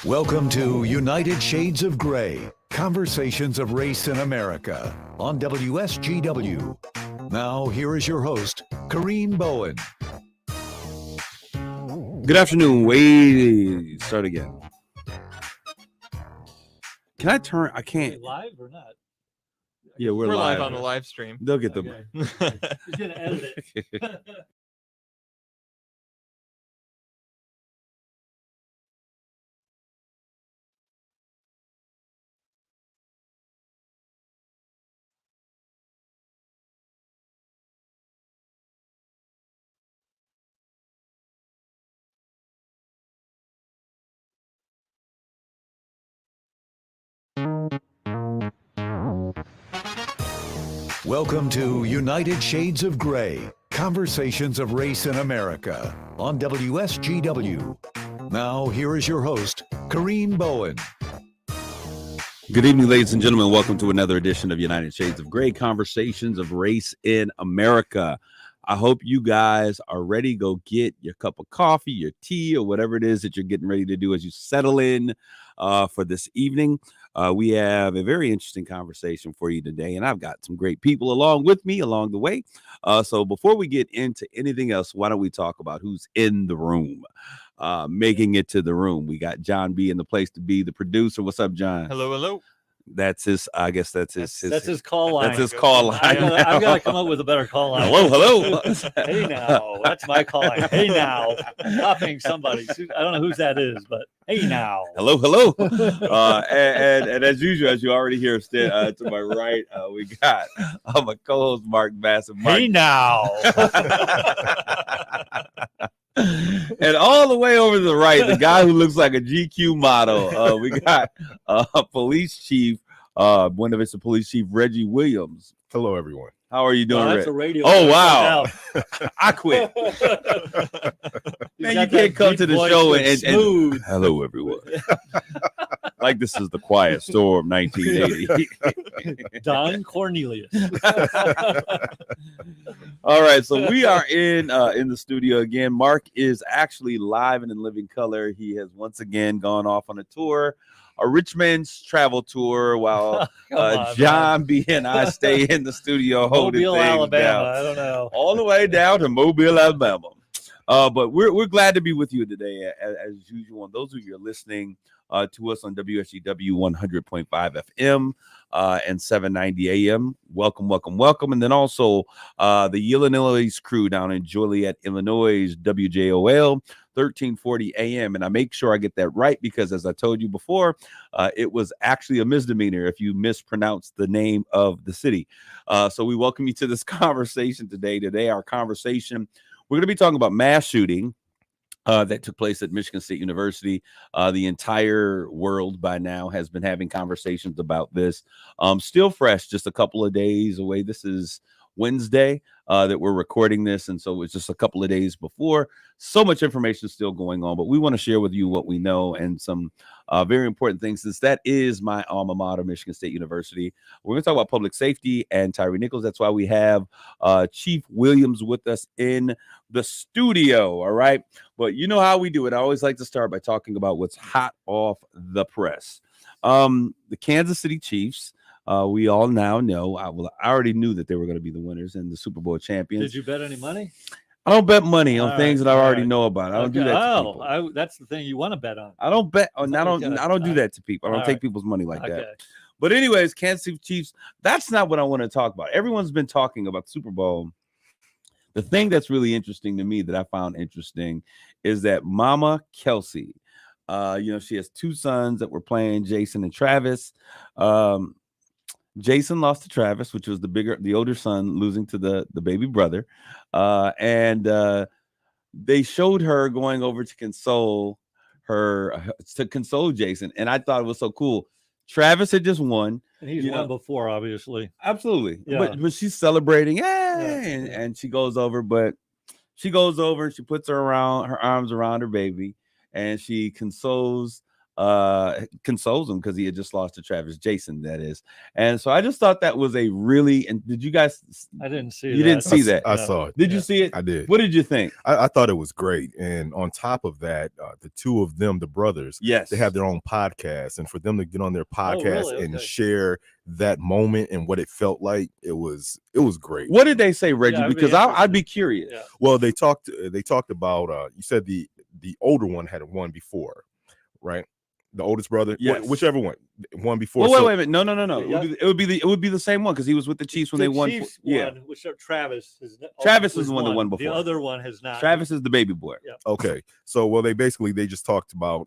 Welcome to United Shades of Gray, Conversations of Race in America on WSGW. Now, here is your host, Kareem Bowen. Good afternoon. Wait, start again. Can I turn? I can't. Live or not? Yeah, we're live on the live stream. They'll get Okay. the. He's gonna edit it. Welcome to United Shades of Gray, Conversations of Race in America on WSGW. Now, here is your host, Kareem Bowen. Good evening, ladies and gentlemen. Welcome to another edition of United Shades of Gray, Conversations of Race in America. I hope you guys are ready. Go get your cup of coffee, your tea, or whatever it is that you're getting ready to do as you settle in for this evening. We have a very interesting conversation for you today, and I've got some great people along with me along the way. So before we get into anything else, why don't we talk about who's in the room, making it to the room. We got John B in the place to be, the producer. What's up, John? Hello, hello. That's his. I guess that's his call line. That's his call line. I've got to come up with a better call line. Hello. Hey now, that's my call line. Hey now, copying somebody. I don't know whose that is, but hey now. Hello. And as usual, as you already hear, to my right, we got my co-host Mark Bassett. Hey now. And all the way over to the right, the guy who looks like a GQ model, we got police chief, one of it's the police chief, Reggie Williams. Hello, everyone. How are you doing, That's Reggie? a radio. Oh, wow. I quit. Man, you can't come to the show and hello, everyone. Like this is the Quiet Storm 1980. Don Cornelius. All right, so we are in the studio again. Mark is actually live and in living color. He has once again gone off on a tour, a rich man's travel tour, while John B and I stay in the studio holding Mobile, things Alabama. down. I don't know. All the way down to Mobile, Alabama. But we're glad to be with you today, as usual. And those of you who are listening to us on WSGW 100.5 FM and 790 AM, welcome. And then also the Illinois crew down in Joliet, Illinois, WJOL 1340 AM. And I make sure I get that right because, as I told you before, it was actually a misdemeanor if you mispronounced the name of the city. So we welcome you to this conversation today. Today, our conversation, we're going to be talking about mass shooting that took place at Michigan State University. The entire world by now has been having conversations about this. Still fresh, just a couple of days away. This is Wednesday that we're recording this, and so it's just a couple of days before. So much information still going on, but we want to share with you what we know and some very important things, since that is my alma mater, Michigan State University. We're going to talk about public safety and Tyree Nichols. That's why we have Chief Williams with us in the studio. All right, but you know how we do it. I always like to start by talking about what's hot off the press. The Kansas City Chiefs. We all now know. I already knew that they were going to be the winners and the Super Bowl champions. Did you bet any money? I don't bet money on All things right, that I already all know about. I don't do that to people. That's the thing you want to bet on. I don't bet. I Okay. don't do that to people. I don't All take right. people's money like Okay. that. But anyways, Kansas City Chiefs, that's not what I want to talk about. Everyone's been talking about the Super Bowl. The thing that's really interesting to me that I found interesting is that Mama Kelsey, she has two sons that were playing, Jason and Travis. Jason lost to Travis, which was the older son losing to the baby brother. And they showed her going over to console Jason. And I thought it was so cool. Travis had just won. And he's won before, obviously. Absolutely. Yeah. But she's celebrating. And she goes over, and she puts her arms around her baby, and she consoles consoles him because he had just lost to Travis Jason, that is. And so I just thought that was a really, and did you guys? I didn't see You didn't see that. I saw it. Did you see it? I did. What did you think? I thought it was great. And on top of that, the two of them, the brothers, Yes, they have their own podcast. And for them to get on their podcast really? and Okay. share that moment and what it felt like, it was great. What did they say, Reggie? Yeah, I'd be Because I'd be interested. curious. Yeah. Well, they talked about you said the older one had won before, right? The oldest brother, Yes. whichever one before. Well, wait, So- wait a minute. No. Yeah. It would be the same one because he was with the Chiefs when The they won. Chiefs Yeah, won, which Travis is. Travis was is the one that won The before. other one has not. Travis is the baby boy. Yeah. Okay. So, well, they just talked about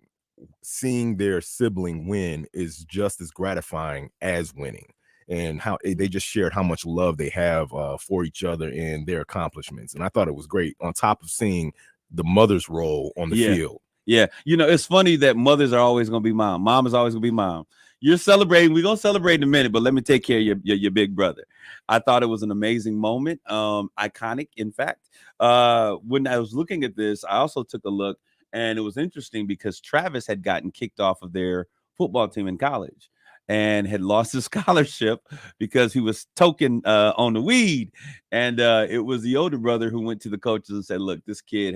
seeing their sibling win is just as gratifying as winning, and how they just shared how much love they have for each other and their accomplishments. And I thought it was great, on top of seeing the mother's role on the Yeah. field. Yeah, it's funny that mothers are always going to be mom. Mom is always going to be mom. You're celebrating. We're going to celebrate in a minute, but let me take care of your big brother. I thought it was an amazing moment, iconic, in fact. When I was looking at this, I also took a look, and it was interesting because Travis had gotten kicked off of their football team in college and had lost his scholarship because he was token on the weed. And it was the older brother who went to the coaches and said, look, this kid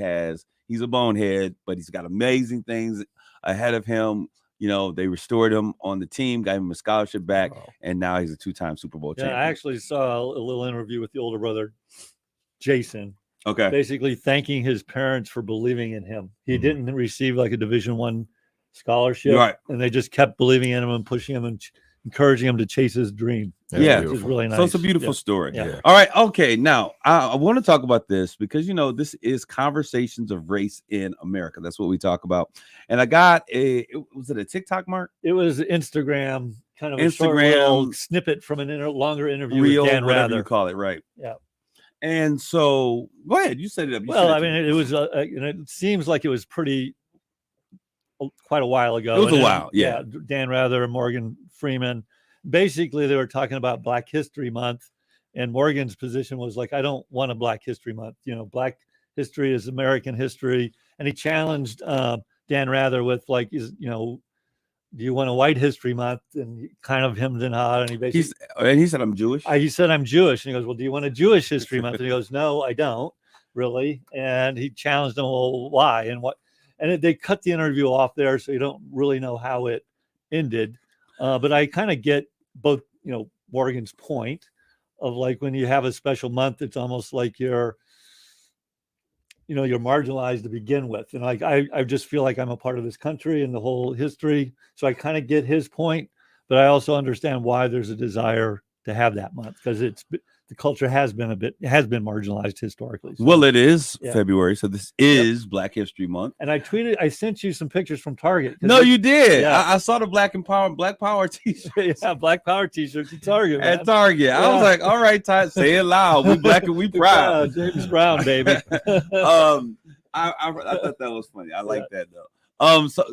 he's a bonehead, but he's got amazing things ahead of him. They restored him on the team, got him a scholarship back, and now he's a 2-time Super Bowl Yeah, champion. I actually saw a little interview with the older brother, Jason, Okay. basically thanking his parents for believing in him. He Mhm. didn't receive like a Division I scholarship, Right. and they just kept believing in him and pushing him and encouraging him to chase his dream. Yeah. Which is really nice. So it's a beautiful Yeah. story. Yeah. All right. Okay. Now I want to talk about this because this is Conversations of Race in America. That's what we talk about. And I got was it a TikTok, Mark? It was Instagram, kind of a short Instagram little snippet from an longer interview Reel, with Dan whatever Rather. you call it, right? Yeah. And so go ahead. You set it up. Well, I mean, it was it seems like it was quite a while ago. It was And a then, while, yeah. Dan Rather and Morgan Freeman. Basically, they were talking about Black History Month, and Morgan's position was like, I don't want a Black History Month. Black history is American history. And he challenged Dan Rather with like, do you want a White History Month? And he kind of hemmed and hawed, and he basically he said, I'm Jewish. he said, I'm Jewish. And he goes, well, do you want a Jewish History Month? And he goes, no, I don't really. And he challenged him, well, why? And what? And they cut the interview off there, so you don't really know how it ended. But I kind of get both, Morgan's point of like when you have a special month, it's almost like you're marginalized to begin with. And like I just feel like I'm a part of this country and the whole history. So I kind of get his point, but I also understand why there's a desire to have that month, because the culture has been marginalized historically. So. Well, it is Yeah. February, so this is Black History Month. And I sent you some pictures from Target. No, you did. Yeah. I saw the Black Power t-shirt yeah, Black Power t-shirts at Target. Man. at Target. I was Yeah. like, all right, Ty, say it loud. We Black and we proud. James Brown, baby. I thought that was funny. I like that though.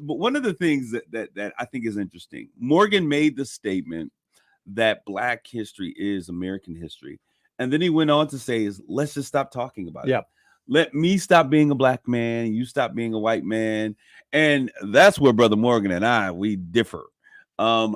But one of the things that I think is interesting, Morgan made the statement that Black history is American history, and then he went on to say, let's just stop talking about Yeah. it. Let me stop being a Black man, you stop being a white man. And that's where Brother Morgan and we differ. I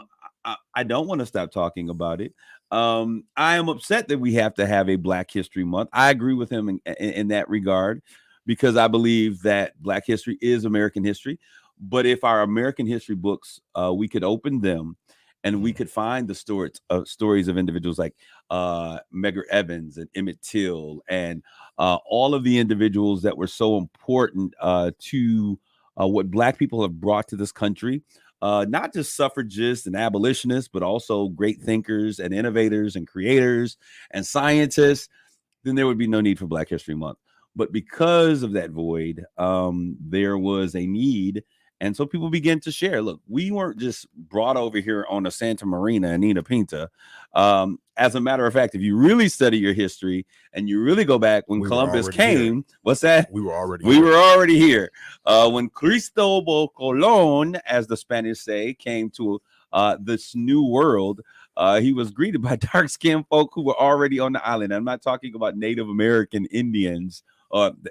don't want to stop talking about it. I am upset that we have to have a Black History Month. I agree with him in that regard, because I believe that Black history is American history. But if our American history books, we could open them and we could find the stories of individuals like Medgar Evans and Emmett Till and all of the individuals that were so important to what Black people have brought to this country. Not just suffragists and abolitionists, but also great thinkers and innovators and creators and scientists, then there would be no need for Black History Month. But because of that void, there was a need. And so people began to share. Look, we weren't just brought over here on a Santa Marina and Nina Pinta. As a matter of fact, if you really study your history and you really go back when Columbus came, what's that? We were already here. When Cristobal Colon, as the Spanish say, came to this new world, he was greeted by dark-skinned folk who were already on the island. I'm not talking about Native American Indians.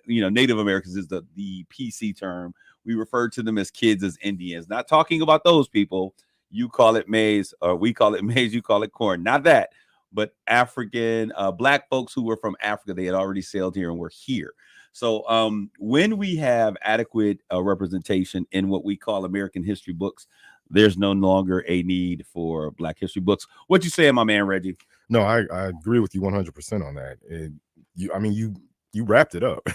Native Americans is the PC term, we refer to them as kids as Indians. Not talking about those people. You call it maize, or we call it maize, you call it corn. Not that, but African black folks who were from Africa. They had already sailed here and were here. So when we have adequate representation in what we call American history books, there's no longer a need for Black history books. What you saying, my man Reggie? No, I agree with you 100% on that. You wrapped it up.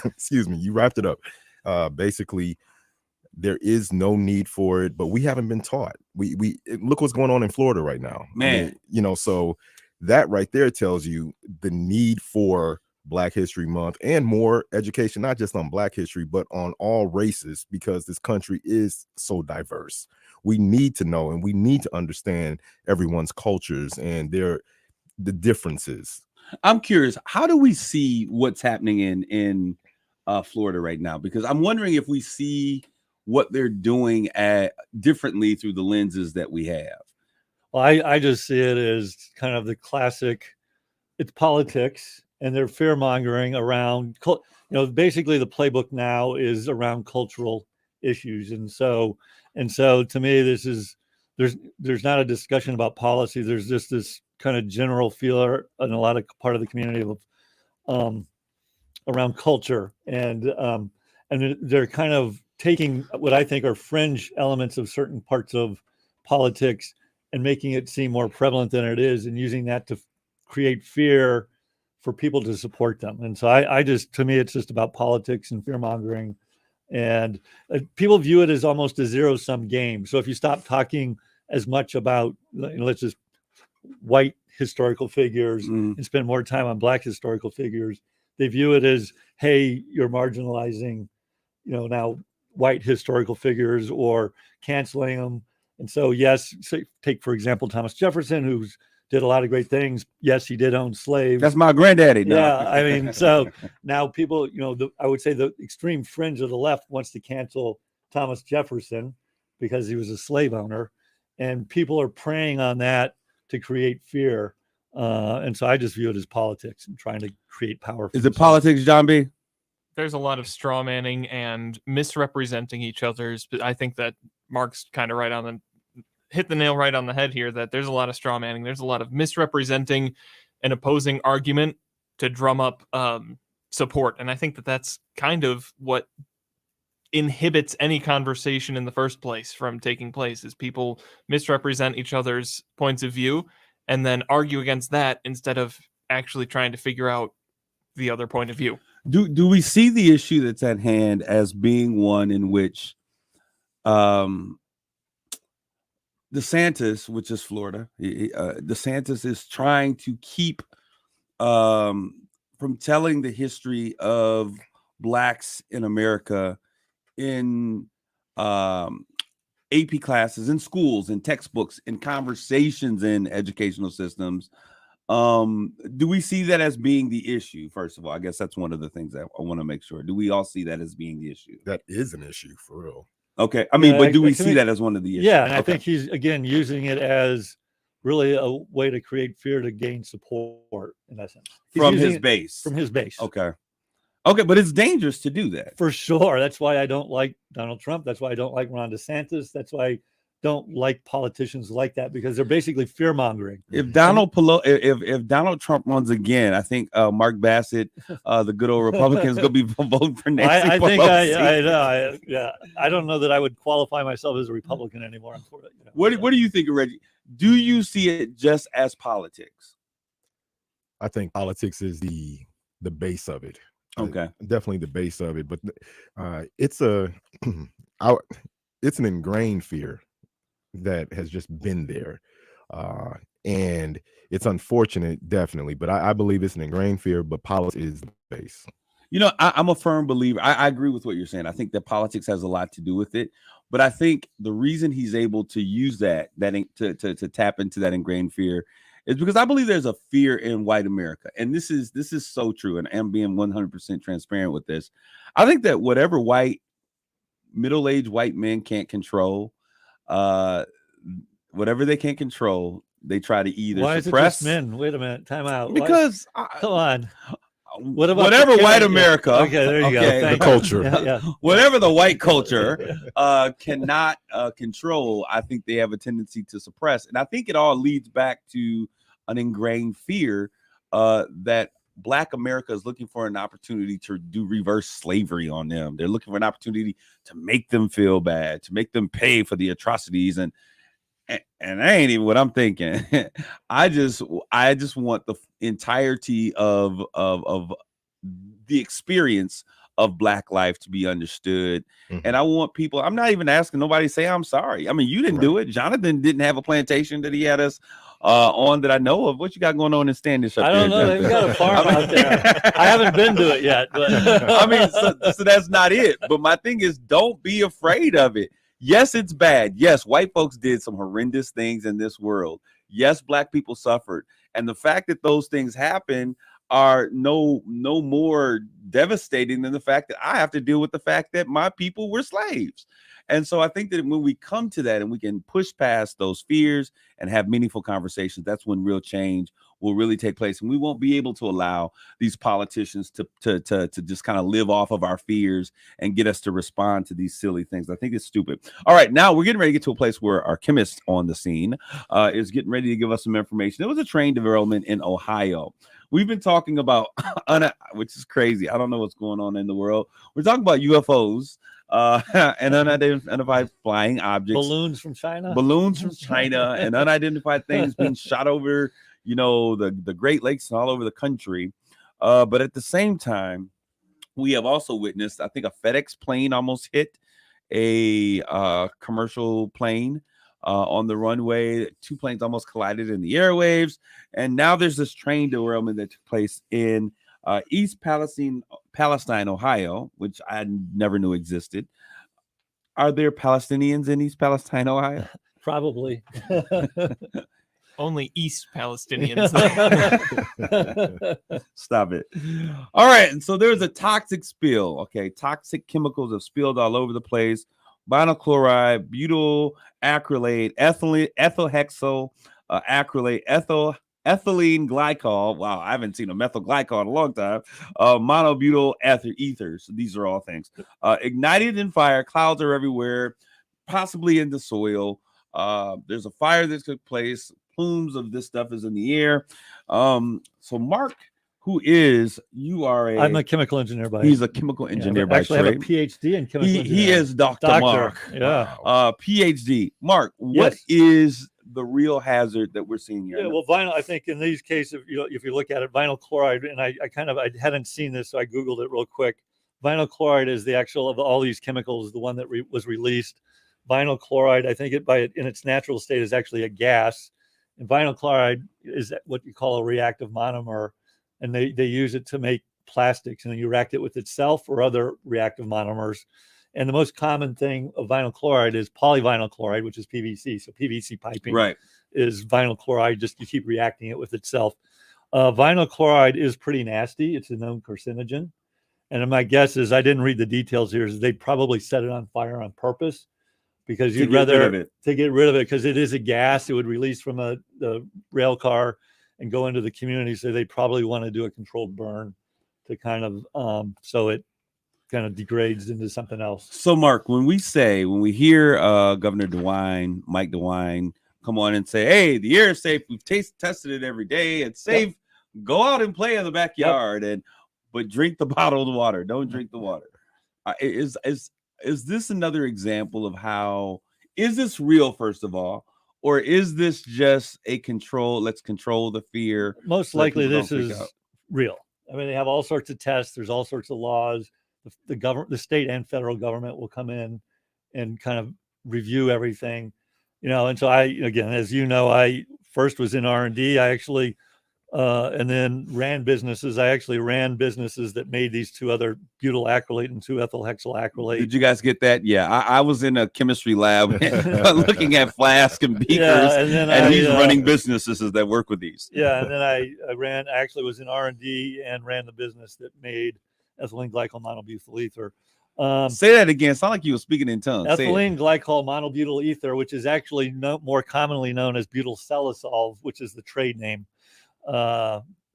Excuse me, you wrapped it up. Basically, there is no need for it, but we haven't been taught. We look what's going on in Florida right now, man. So that right there tells you the need for Black History Month and more education, not just on Black history, but on all races, because this country is so diverse. We need to know and we need to understand everyone's cultures and the differences. I'm curious, how do we see what's happening in Florida right now? Because I'm wondering if we see what they're doing differently through the lenses that we have. Well, I just see it as kind of the classic, it's politics, and they're fear mongering around, basically the playbook now is around cultural issues. And so to me, there's not a discussion about policy. There's just this kind of general feeler in a lot of part of the community of around culture. And they're kind of taking what I think are fringe elements of certain parts of politics and making it seem more prevalent than it is, and using that to create fear for people to support them. And so to me, it's just about politics and fear mongering. And people view it as almost a zero-sum game. So if you stop talking as much about, let's just white historical figures and spend more time on Black historical figures, they view it as, hey, you're marginalizing, now white historical figures or canceling them. And so, yes, take, for example, Thomas Jefferson, who's did a lot of great things. Yes, he did own slaves. That's my granddaddy. No. Yeah, I mean, so now people, I would say the extreme fringe of the left wants to cancel Thomas Jefferson because he was a slave owner, and people are preying on that to create fear. And so I just view it as politics and trying to create power. Is it politics, John B? There's a lot of straw manning and misrepresenting each other's. But I think that Mark's kind of hit the nail right on the head here, that there's a lot of straw manning. There's a lot of misrepresenting an opposing argument to drum up support. And I think that that's kind of what inhibits any conversation in the first place from taking place, is people misrepresent each other's points of view and then argue against that instead of actually trying to figure out the other point of view. Do we see the issue that's at hand as being one in which DeSantis, which is Florida, DeSantis is trying to keep from telling the history of Blacks in America in AP classes, in schools, in textbooks, in conversations in educational systems? Do we see that as being the issue? First of all, I guess that's one of the things that I want to make sure. Do we all see that as being the issue? That is an issue for real. Okay. I mean, but do we see that as one of the issues? Yeah. And I think he's, again, using it as really a way to create fear to gain support, in essence. From his base. From his base. Okay. Okay. But it's dangerous to do that. For sure. That's why I don't like Donald Trump. That's why I don't like Ron DeSantis. That's why I don't like politicians like that, because they're basically fear mongering. If Donald Trump runs again, I think Mark Bassett, the good old Republican, is going to be voting for Nancy Pelosi. I don't know that I would qualify myself as a Republican anymore. What do you think, Reggie? Do you see it just as politics? I think politics is the base of it. Okay, definitely the base of it, but it's an ingrained fear that has just been there, and it's unfortunate, definitely, but I believe it's an ingrained fear, but politics is the base. I'm a firm believer. I agree with what you're saying. I think that politics has a lot to do with it, but I think the reason he's able to use that to tap into that ingrained fear is because I believe there's a fear in white America, and this is so true, and I'm being 100% transparent with this. I think that whatever middle-aged white men can't control, whatever they can't control, they try to either suppress. Is it just men? Wait a minute, time out. Because come on, What about whatever the white yeah. America? Okay, there you go. okay, Thank the you. culture. Yeah. Whatever the white culture cannot control, I think they have a tendency to suppress. And I think it all leads back to an ingrained fear that Black America is looking for an opportunity to do reverse slavery on them. They're looking for an opportunity to make them feel bad, to make them pay for the atrocities. And that ain't even what I'm thinking. I just want the entirety of the experience of Black life to be understood. And I want people, I'm not even asking nobody to say I'm sorry. I mean, you didn't do it. Jonathan didn't have a plantation that he had us on that I know of. What you got going on in Standish up I there? don't know. They've got a farm out there. I haven't been to it yet. But I mean, so that's not it. But my thing is, don't be afraid of it. Yes, it's bad. Yes, white folks did some horrendous things in this world. Yes, Black people suffered. And the fact that those things happen are no more devastating than the fact that I have to deal with the fact that my people were slaves. And so I think that when we come to that and we can push past those fears and have meaningful conversations, that's when real change will really take place. And we won't be able to allow these politicians to just kind of live off of our fears and get us to respond to these silly things. I think it's stupid. All right, now we're getting ready to get to a place where our chemist on the scene is getting ready to give us some information. There was a train derailment in Ohio. We've been talking about, which is crazy. I don't know what's going on in the world. We're talking about UFOs and unidentified flying objects. balloons from China And unidentified things being shot over, the Great Lakes and all over the country. But at the same time, we have also witnessed, I think, a FedEx plane almost hit a commercial plane on the runway. Two planes almost collided in the airwaves. And now there's this train derailment that took place in East Palestine, Ohio, which I never knew existed. Are there Palestinians in East Palestine, Ohio? probably. Only East Palestinians. Stop it. All right. And so there's a toxic spill. Okay. Toxic chemicals have spilled all over the place. Vinyl chloride, butyl acrylate, ethyl hexyl acrylate, ethylene glycol. Wow, I haven't seen a methyl glycol in a long time. Monobutyl ethers. These are all things. Ignited in fire. Clouds are everywhere, possibly in the soil. There's a fire that took place. Plumes of this stuff is in the air. So Mark, I'm a chemical engineer he's a chemical engineer by actually trade. I have a PhD in chemical engineering. He is Dr. Mark. Yeah. PhD. Mark, what is the real hazard that we're seeing here? Yeah, well, vinyl, I think in these cases, if you look at it, vinyl chloride, and I hadn't seen this, so I Googled it real quick. Vinyl chloride is the actual of all these chemicals, the one that was released. Vinyl chloride, I think in its natural state is actually a gas. And vinyl chloride is what you call a reactive monomer. And they use it to make plastics, and then you react it with itself or other reactive monomers. And the most common thing of vinyl chloride is polyvinyl chloride, which is PVC. So PVC piping is vinyl chloride, just you keep reacting it with itself. Vinyl chloride is pretty nasty. It's a known carcinogen. And my guess is, I didn't read the details here, is they probably set it on fire on purpose because you'd rather to get rid of it, because it is a gas. It would release from the rail car and go into the community. So they probably want to do a controlled burn to kind of, so it kind of degrades into something else. So Mark, when we hear Governor Mike DeWine come on and say, hey, the air is safe. We've tested it every day. It's safe. Yep. Go out and play in the backyard, but drink the bottled water. Don't drink the water. Is this another example of how, is this real, first of all? Or is this just a control? Let's control the fear. Most likely this is real. I mean, they have all sorts of tests. There's all sorts of laws. The government, the state and federal government will come in and kind of review everything, And so as you know, I first was in R&D. I actually, and then ran businesses. I actually ran businesses that made these two other butyl acrylate and 2-ethylhexyl acrylate. Did you guys get that? Yeah, I was in a chemistry lab looking at flasks and beakers, and he's running businesses that work with these. Yeah, and then I actually was in R&D and ran the business that made ethylene glycol monobutyl ether. Say that again. Sound like you were speaking in tongues. Ethylene glycol monobutyl ether, which is actually more commonly known as butyl salicol, which is the trade name.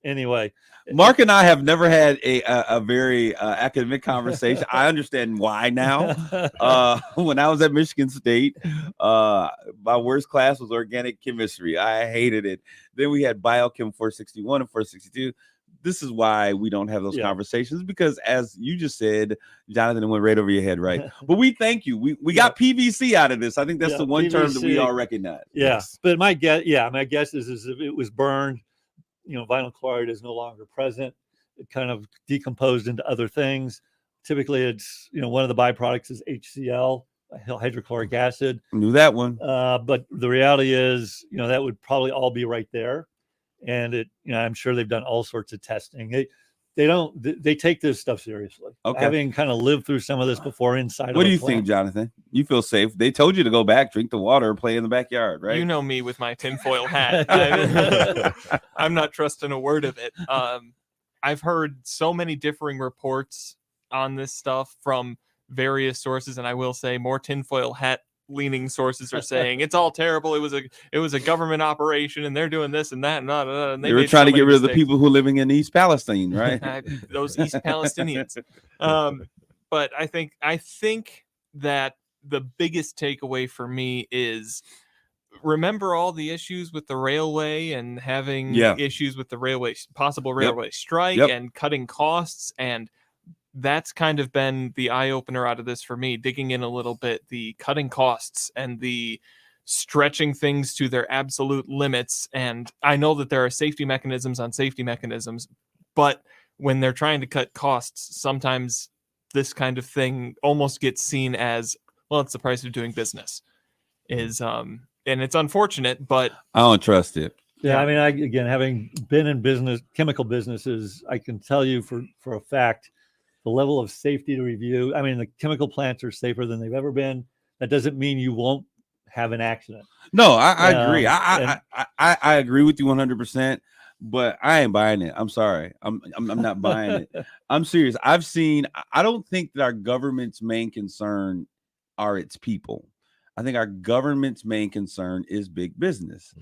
Anyway, Mark and I have never had a very academic conversation. I understand why now. When I was at Michigan State, my worst class was organic chemistry. I hated it. Then we had biochem 461 and 462. This is why we don't have those conversations, because as you just said, Jonathan, it went right over your head, right? But we thank you. We got PVC out of this. I think that's the one term that we all recognize. Yes. But my guess is if it was burned, vinyl chloride is no longer present. It kind of decomposed into other things. Typically, it's, one of the byproducts is HCl, hydrochloric acid. Knew that one. But the reality is, that would probably all be right there. And I'm sure they've done all sorts of testing. They take this stuff seriously. Okay. Having kind of lived through some of this before inside. What do you think, Jonathan? You feel safe? They told you to go back, drink the water, play in the backyard, right? You know me with my tinfoil hat. I'm not trusting a word of it. I've heard so many differing reports on this stuff from various sources, and I will say more tinfoil hat leaning sources are saying it's all terrible. It was a government operation, and they're doing this and that, and they were trying to get rid of the people who are living in East Palestine, right? Those East Palestinians. But I think that the biggest takeaway for me is, remember all the issues with the railway and having issues with the possible railway strike and cutting costs, and that's kind of been the eye-opener out of this for me, digging in a little bit, the cutting costs and the stretching things to their absolute limits. And I know that there are safety mechanisms on safety mechanisms, but when they're trying to cut costs, sometimes this kind of thing almost gets seen as, well, it's the price of doing business. And it's unfortunate, but I don't trust it. Yeah, I mean, again, having been in chemical businesses, I can tell you for a fact, the level of safety to review. I mean, the chemical plants are safer than they've ever been. That doesn't mean you won't have an accident. No, I agree. I agree with you 100%, but I ain't buying it. I'm sorry. I'm not buying it. I'm serious. I don't think that our government's main concern are its people. I think our government's main concern is big business.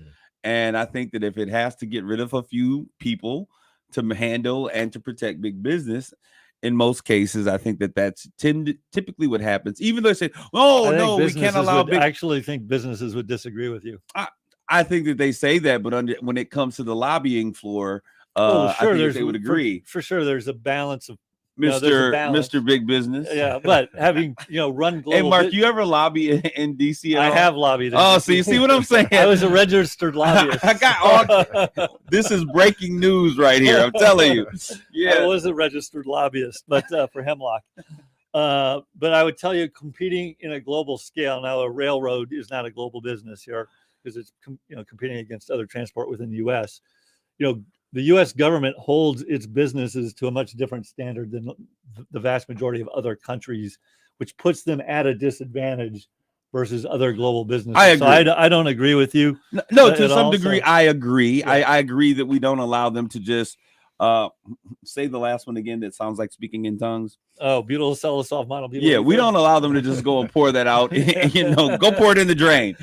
And I think that if it has to get rid of a few people to handle and to protect big business, in most cases, I think that's typically what happens. Even though they say, "Oh no, we can't allow." I actually think businesses would disagree with you. I think that they say that, but when it comes to the lobbying floor, I think they would agree. For sure, there's a balance of Mr. Big Business. Yeah, but having run global. Hey, Mark, you ever lobby in DC? I have lobbied. So you see what I'm saying? I was a registered lobbyist. This is breaking news right here. I'm telling you. Yeah, I was a registered lobbyist, but for Hemlock. But I would tell you, competing in a global scale. Now, a railroad is not a global business here because it's competing against other transport within the U.S. The U.S. government holds its businesses to a much different standard than the vast majority of other countries, which puts them at a disadvantage versus other global businesses. I agree. So I don't agree with you. No, to some degree, I agree. Yeah. I agree that we don't allow them to just say the last one again. That sounds like speaking in tongues. Oh, butyl cellulose monobutyl. Yeah, we don't allow them to just go and pour that out. Go pour it in the drain.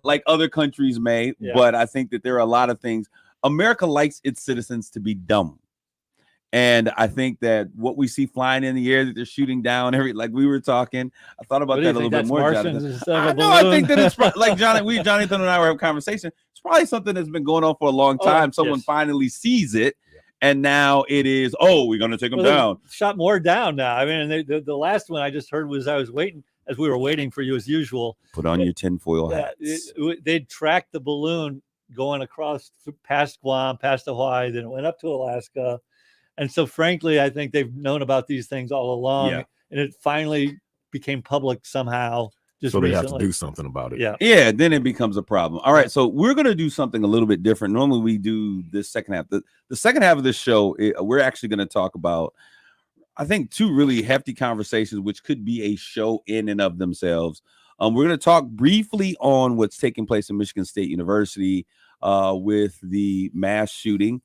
Like other countries may. Yeah. But I think that there are a lot of things. America likes its citizens to be dumb. And I think that what we see flying in the air that they're shooting down, like we were talking, I thought about that a little bit more. I think that it's like Jonathan and I were having a conversation. It's probably something that's been going on for a long time. Someone finally sees it. And now it is, we're going to take them down. Shot more down now. I mean, the last one I just heard was, I was waiting, as we were waiting for you as usual. Put on your tinfoil hats. They'd tracked the balloon going across past Guam, past Hawaii, then it went up to Alaska. And so, frankly, I think they've known about these things all along. Yeah. And it finally became public somehow. So they have to do something about it. Yeah, then it becomes a problem. All right, so we're going to do something a little bit different. Normally, we do this second half. The second half of this show, we're actually going to talk about, I think, two really hefty conversations, which could be a show in and of themselves. We're going to talk briefly on what's taking place in Michigan State University with the mass shooting.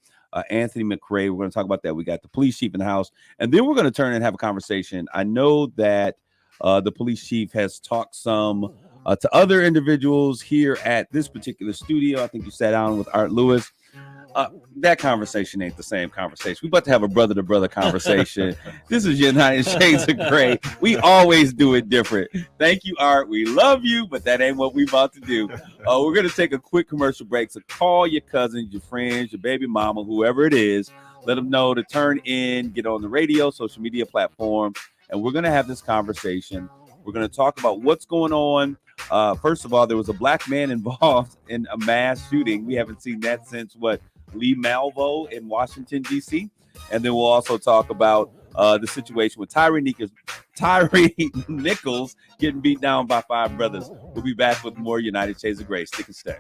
Anthony McRae, we're going to talk about that. We got the police chief in the house. And then we're going to turn and have a conversation. I know that the police chief has talked some to other individuals here at this particular studio. I think you sat down with Art Lewis. That conversation ain't the same conversation. We about to have a brother to brother conversation. This is United Shades of Gray. We always do it different. Thank you, Art. We love you, but that ain't what we about to do. We're going to take a quick commercial break. So call your cousins, your friends, your baby mama, whoever it is. Let them know to turn in, get on the radio, social media platform, and we're going to have this conversation. We're going to talk about what's going on. First of all, there was a black man involved in a mass shooting. We haven't seen that since Lee Malvo in Washington, D.C. And then we'll also talk about the situation with Tyree Nichols getting beat down by 5 brothers. We'll be back with more United Shades of Gray. Stick and stay.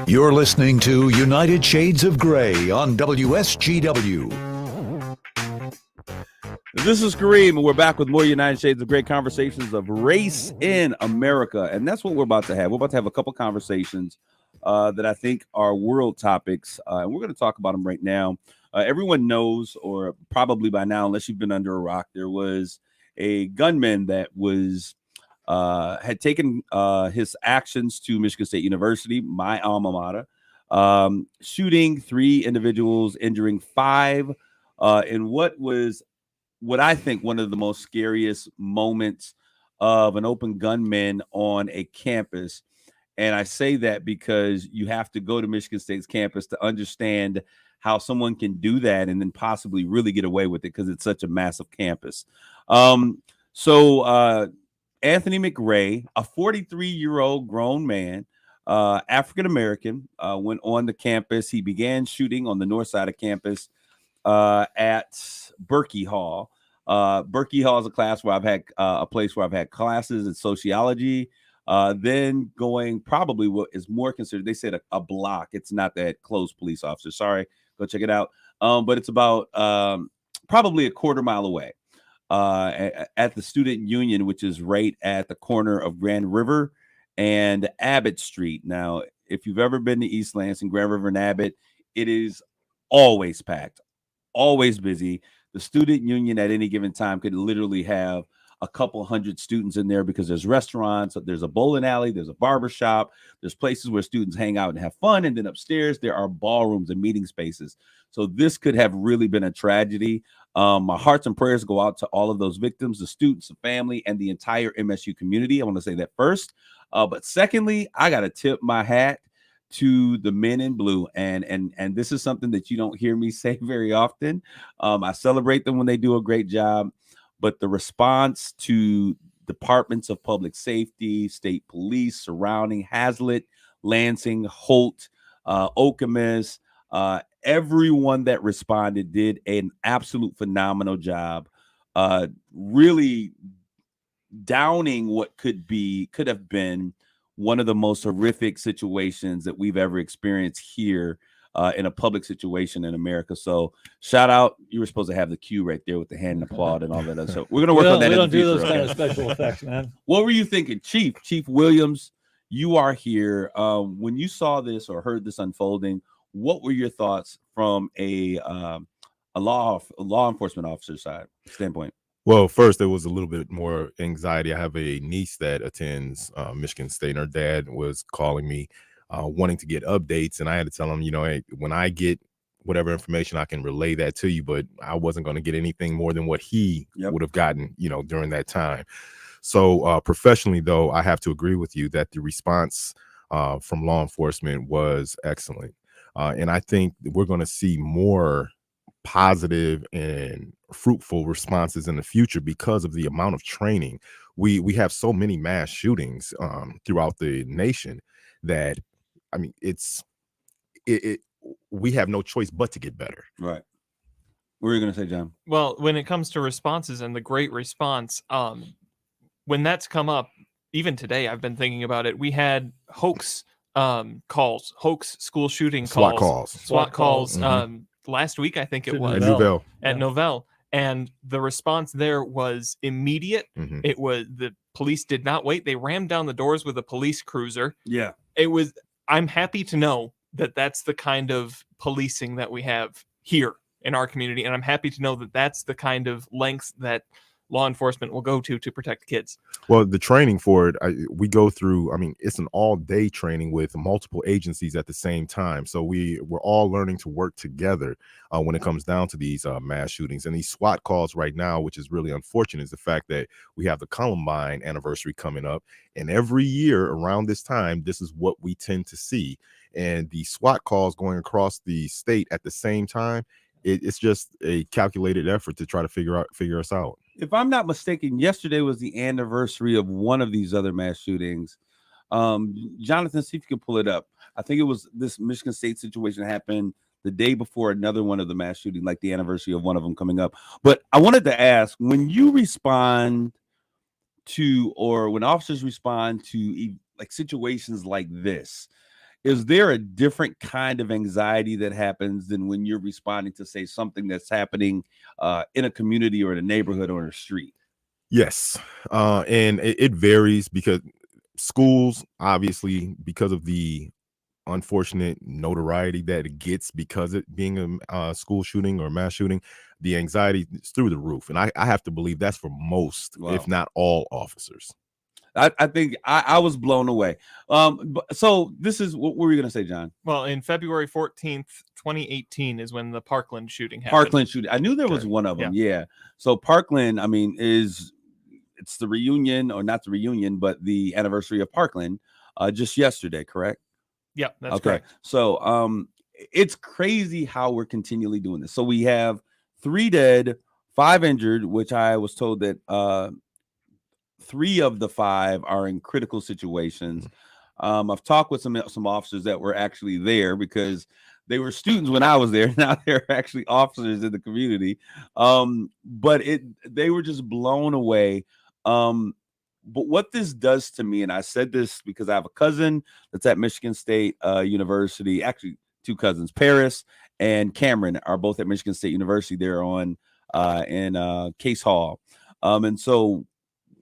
You're listening to United Shades of Gray on WSGW. This is Kareem, and we're back with more United Shades of Gray, conversations of race in America. And that's what we're about to have. We're about to have a couple conversations that I think are world topics, and we're going to talk about them right now. Everyone knows, or probably by now, unless you've been under a rock, there was a gunman that had taken his actions to Michigan State University, my alma mater, shooting 3 individuals, injuring 5 in what I think one of the most scariest moments of an open gunman on a campus. And I say that because you have to go to Michigan State's campus to understand how someone can do that and then possibly really get away with it because it's such a massive campus. So Anthony McRae, a 43-year-old grown man, African-American, went on the campus. He began shooting on the north side of campus at Berkey Hall. Berkey Hall is a place where I've had classes in sociology. Then going probably what is more considered, they said a block. It's not that close, police officer. Sorry, go check it out. But it's about probably a quarter mile away. At the Student Union, which is right at the corner of Grand River and Abbott Street. Now, if you've ever been to East Lansing, Grand River and Abbott, it is always packed, always busy. The Student Union at any given time could literally have a couple hundred students in there because there's restaurants, there's a bowling alley, there's a barber shop, there's places where students hang out and have fun. And then upstairs, there are ballrooms and meeting spaces. So this could have really been a tragedy. My hearts and prayers go out to all of those victims, the students, the family, and the entire MSU community. I want to say that first. But secondly, I got to tip my hat to the men in blue. And this is something that you don't hear me say very often. I celebrate them when they do a great job. But the response to departments of public safety, state police surrounding Hazlitt, Lansing, Holt, Okemos, everyone that responded did an absolute phenomenal job, really downing what could have been one of the most horrific situations that we've ever experienced here in a public situation in America. So shout out. You were supposed to have the cue right there with the hand and applaud and all that. So we're going to work on that. We in don't the do future, those kind of special effects, man. What were you thinking, Chief Williams? You are here. When you saw this or heard this unfolding, what were your thoughts from a law enforcement officer side standpoint? Well, first, there was a little bit more anxiety. I have a niece that attends Michigan State, and her dad was calling me wanting to get updates. And I had to tell him, hey, when I get whatever information, I can relay that to you. But I wasn't going to get anything more than what he would have gotten, during that time. So professionally, though, I have to agree with you that the response from law enforcement was excellent. And I think we're going to see more positive and fruitful responses in the future because of the amount of training. We have so many mass shootings throughout the nation that, we have no choice but to get better. Right. What were you going to say, John? Well, when it comes to responses and the great response, when that's come up, even today, I've been thinking about it. We had hoax calls, hoax school shooting SWAT calls, calls. SWAT calls. Mhm. Last week I think it To was At Nouvelle. at Yeah. Novell, and the response there was immediate. Mhm. It was the police did not wait; they rammed down the doors with a police cruiser. Yeah. It was. I'm happy to know that that's the kind of policing that we have here in our community, and I'm happy to know that that's the kind of lengths that law enforcement will go to protect kids. Well, the training for it, we go through. I mean, it's an all-day training with multiple agencies at the same time. So we're all learning to work together when it comes down to these mass shootings and these SWAT calls right now, which is really unfortunate. Is the fact that we have the Columbine anniversary coming up, and every year around this time, this is what we tend to see. And the SWAT calls going across the state at the same time, it's just a calculated effort to try to figure us out. If I'm not mistaken, yesterday was the anniversary of one of these other mass shootings. Jonathan, see if you can pull it up. I think it was this Michigan State situation happened the day before another one of the mass shooting, like the anniversary of one of them coming up. But I wanted to ask, when you respond to, or when officers respond to like situations like this, is there a different kind of anxiety that happens than when you're responding to, say, something that's happening in a community or in a neighborhood or in a street? Yes, and it varies because schools, obviously, because of the unfortunate notoriety that it gets because it being a school shooting or mass shooting, the anxiety is through the roof, and I have to believe that's for most, if not all, officers. I think I was blown away. So this is what were you going to say, John? Well, in February 14th, 2018 is when the Parkland shooting happened. Parkland shooting. I knew there was one of them. Yeah. So Parkland, I mean, it's the reunion, or not the reunion, but the anniversary of Parkland just yesterday, correct? Yeah, that's correct. So it's crazy how we're continually doing this. So we have 3 dead, 5 injured, which I was told that 3 of the 5 are in critical situations. I've talked with some officers that were actually there because they were students when I was there. Now they're actually officers in the community. But they were just blown away. But what this does to me, and I said this because I have a cousin that's at Michigan State University, actually 2 cousins, Paris and Cameron are both at Michigan State University. They're on in Case Hall. And so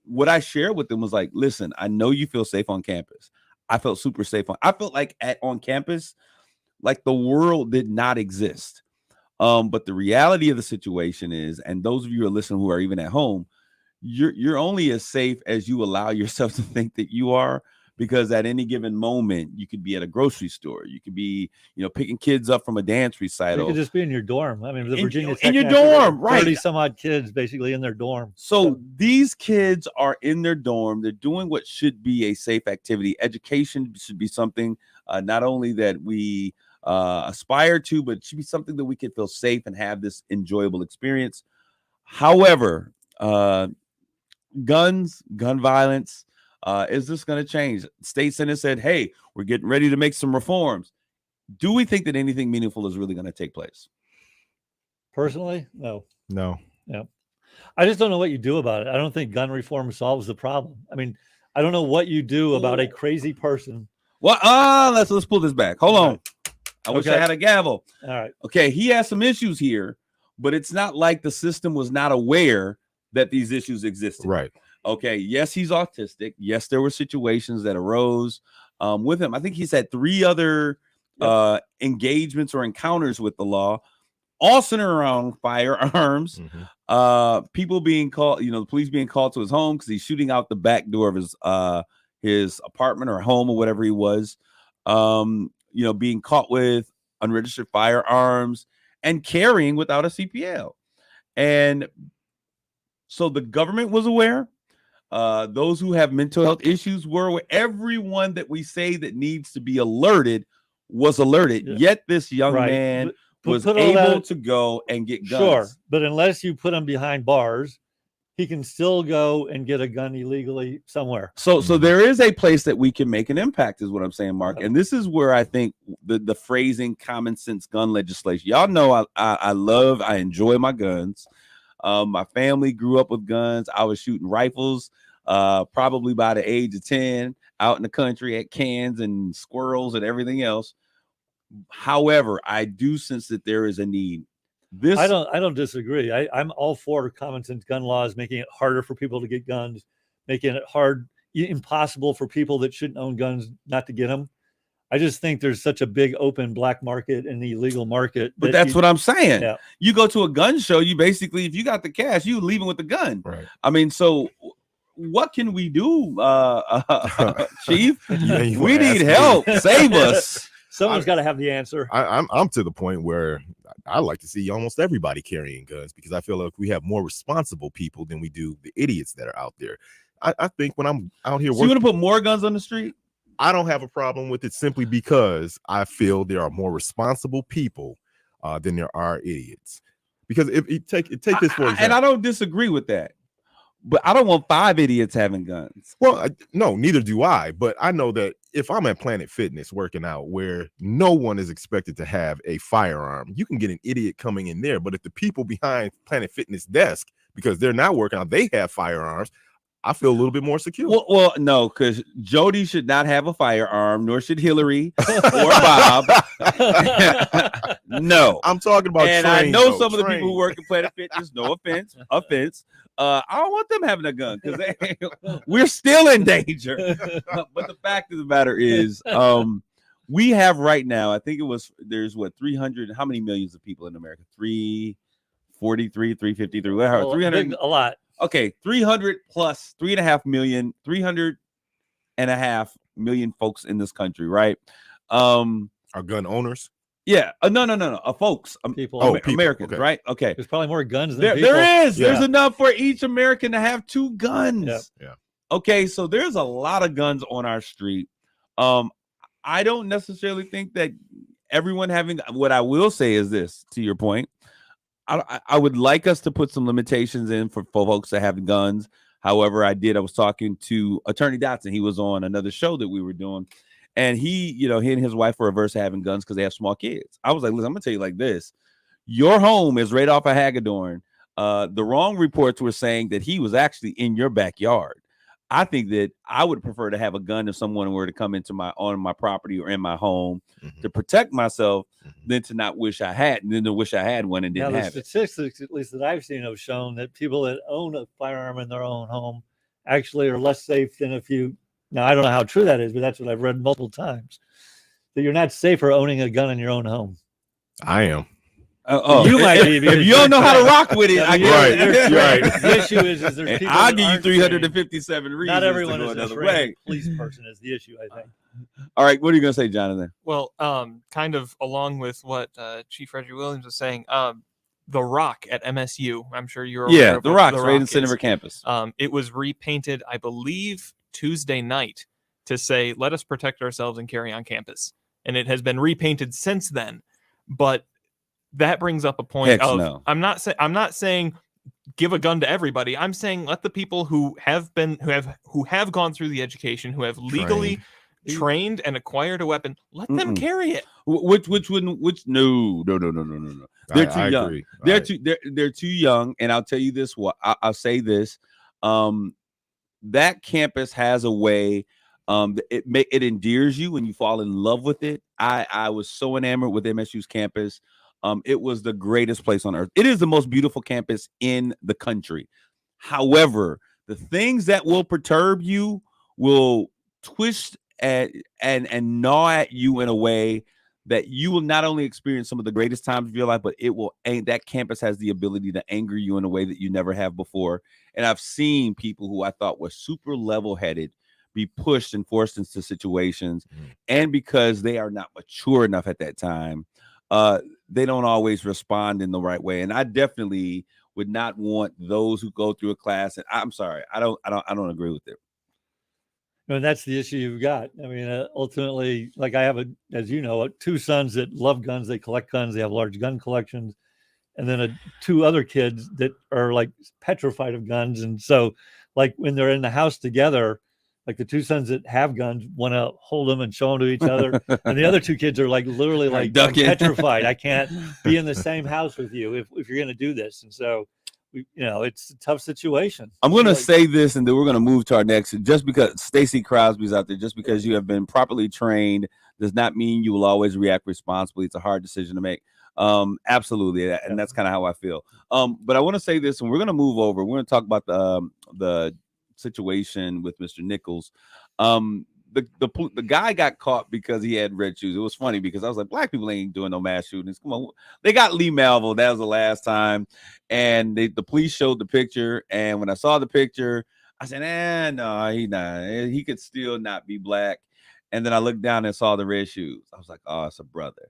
what I shared with them was like, listen, I know you feel safe on campus. I felt super safe. I felt like on campus, like the world did not exist. But the reality of the situation is, and those of you who are listening who are even at home, you're only as safe as you allow yourself to think that you are, because at any given moment you could be at a grocery store, you could be, picking kids up from a dance recital. You could just be in your dorm. I mean, the Virginia Tech in your dorm, right? 30 some odd kids basically in their dorm. So these kids are in their dorm. They're doing what should be a safe activity. Education should be something not only that we aspire to, but it should be something that we can feel safe and have this enjoyable experience. However, gun violence, is this going to change? State Senate said, hey, we're getting ready to make some reforms. Do we think that anything meaningful is really going to take place? Personally, no. Yeah. I just don't know what you do about it. I don't think gun reform solves the problem. I mean, I don't know what you do about a crazy person. Well, let's pull this back. Hold on. I wish I had a gavel. All right. Okay, he has some issues here, but it's not like the system was not aware that these issues existed. Right. Okay, yes, he's autistic. Yes, there were situations that arose with him. I think he's had 3 other engagements or encounters with the law, all centered around firearms. People being called, the police being called to his home because he's shooting out the back door of his apartment or home or whatever he was. Being caught with unregistered firearms and carrying without a CPL. And so the government was aware. Those who have mental health issues were aware. Everyone that we say that needs to be alerted was alerted. Yet this young man was able to go and get guns. Sure, but unless you put him behind bars, he can still go and get a gun illegally somewhere. So there is a place that we can make an impact, is what I'm saying, Mark. And this is where I think the phrasing common sense gun legislation. Y'all know I enjoy my guns. My family grew up with guns. I was shooting rifles probably by the age of 10, out in the country at cans and squirrels and everything else. However, I do sense that there is a need. I don't disagree. I'm all for common sense gun laws, making it harder for people to get guns, making it impossible for people that shouldn't own guns not to get them. I just think there's such a big open black market and illegal market. But that's what I'm saying. Yeah. You go to a gun show, you basically, if you got the cash, you leaving with the gun. Right. I mean, so what can we do, Chief? We need help. Save us. Someone's got to have the answer. I'm to the point where I like to see almost everybody carrying guns, because I feel like we have more responsible people than we do the idiots that are out there. I think when I'm out here, so you want to put more guns on the street? I don't have a problem with it, simply because I feel there are more responsible people than there are idiots. Because if you take this for example, and I don't disagree with that, but I don't want 5 idiots having guns. Well, no, neither do I. But I know that if I'm at Planet Fitness working out, where no one is expected to have a firearm, you can get an idiot coming in there. But if the people behind Planet Fitness desk, because they're not working out, they have firearms, I feel a little bit more secure. Well, no, because Jody should not have a firearm, nor should Hillary or Bob. No, I'm talking about. And I know some of the people who work at Planet Fitness. No offense. I don't want them having a gun, because we're still in danger. But the fact of the matter is, we have right now, I think there's 300. How many millions of people in America? 343, 353, whatever. 300. A lot. Okay, 300 plus 3.5 million folks in this country, right? Are gun owners? Yeah. No. Folks. People. People. Americans, Okay. Right? Okay. There's probably more guns than people. There is. Yeah. There's enough for each American to have 2 guns. Yep. Yeah. Okay, so there's a lot of guns on our street. I don't necessarily think that everyone having. What I will say is this, to your point. I would like us to put some limitations in for folks that have guns. However, I was talking to Attorney Dotson. He was on another show that we were doing, and he and his wife were averse to having guns because they have small kids. I was like, listen, I'm gonna tell you like this: your home is right off of Hagedorn. The wrong reports were saying that he was actually in your backyard. I think that I would prefer to have a gun if someone were to come into on my property or in my home to protect myself than to not wish I had, and then to wish I had one and didn't have the it. statistics, at least that I've seen, have shown that people that own a firearm in their own home actually are less safe than if you. Now, I don't know how true that is, but that's what I've read multiple times. That you're not safer owning a gun in your own home. I am. You might be. If you don't know how to rock with it, I guess. Right. The issue is there's people. I'll give you 357 reasons. Not everyone to go is another a way. police person is the issue, I think. All right, what are you going to say, Jonathan? Well, kind of along with what Chief Reggie Williams was saying, the Rock at MSU. I'm sure you're aware of the what Rock's the right in Rock center is. of campus. It was repainted, I believe, Tuesday night to say, "Let us protect ourselves and carry on campus," and it has been repainted since then. But that brings up a point No. I'm not saying give a gun to everybody. I'm saying let the people who have gone through the education, who have legally trained and acquired a weapon, let them carry it. Which no. They're too young. Agree. They're too young. And I'll tell you this. I'll say this. That campus has a way. It endears you when you fall in love with it. I was so enamored with MSU's campus. It was the greatest place on earth. It is the most beautiful campus in the country. However, the things that will perturb you will twist and gnaw at you in a way that you will not only experience some of the greatest times of your life, but that campus has the ability to anger you in a way that you never have before. And I've seen people who I thought were super level-headed be pushed and forced into situations, and because they are not mature enough at that time, they don't always respond in the right way. And I definitely would not want those who go through a class. And I'm sorry, I don't agree with it. And that's the issue you've got. I mean, ultimately, like I have as you know, 2 sons that love guns. They collect guns. They have large gun collections. And then 2 other kids that are like petrified of guns. And so like when they're in the house together, like the 2 sons that have guns want to hold them and show them to each other. And the other 2 kids are like literally like petrified. I can't be in the same house with you if you're going to do this. And so it's a tough situation. I'm going to say this, and then we're going to move to our next. Just because Stacey Crosby's out there, just because you have been properly trained does not mean you will always react responsibly. It's a hard decision to make. Absolutely, and that's kind of how I feel. But I want to say this, and we're going to move over. We're going to talk about the situation with Mr. Nichols. The guy got caught because he had red shoes. It was funny because I was like, black people ain't doing no mass shootings. Come on. They got Lee Malvo. That was the last time. And the police showed the picture. And when I saw the picture, I said, no, he not. He could still not be black. And then I looked down and saw the red shoes. I was like, oh, it's a brother.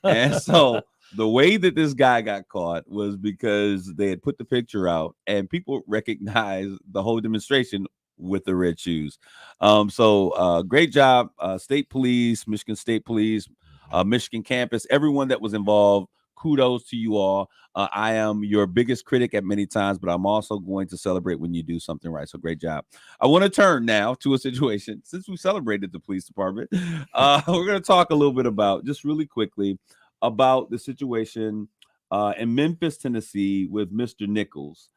And so the way that this guy got caught was because they had put the picture out and people recognized the whole demonstration with the red shoes. So great job, State Police, Michigan State Police, Michigan campus, everyone that was involved. Kudos to you all. I am your biggest critic at many times, but I'm also going to celebrate when you do something right. So great job. I want to turn now to a situation, since we celebrated the police department, we're going to talk a little bit about, just really quickly, about the situation in Memphis, Tennessee with Mr. Nichols.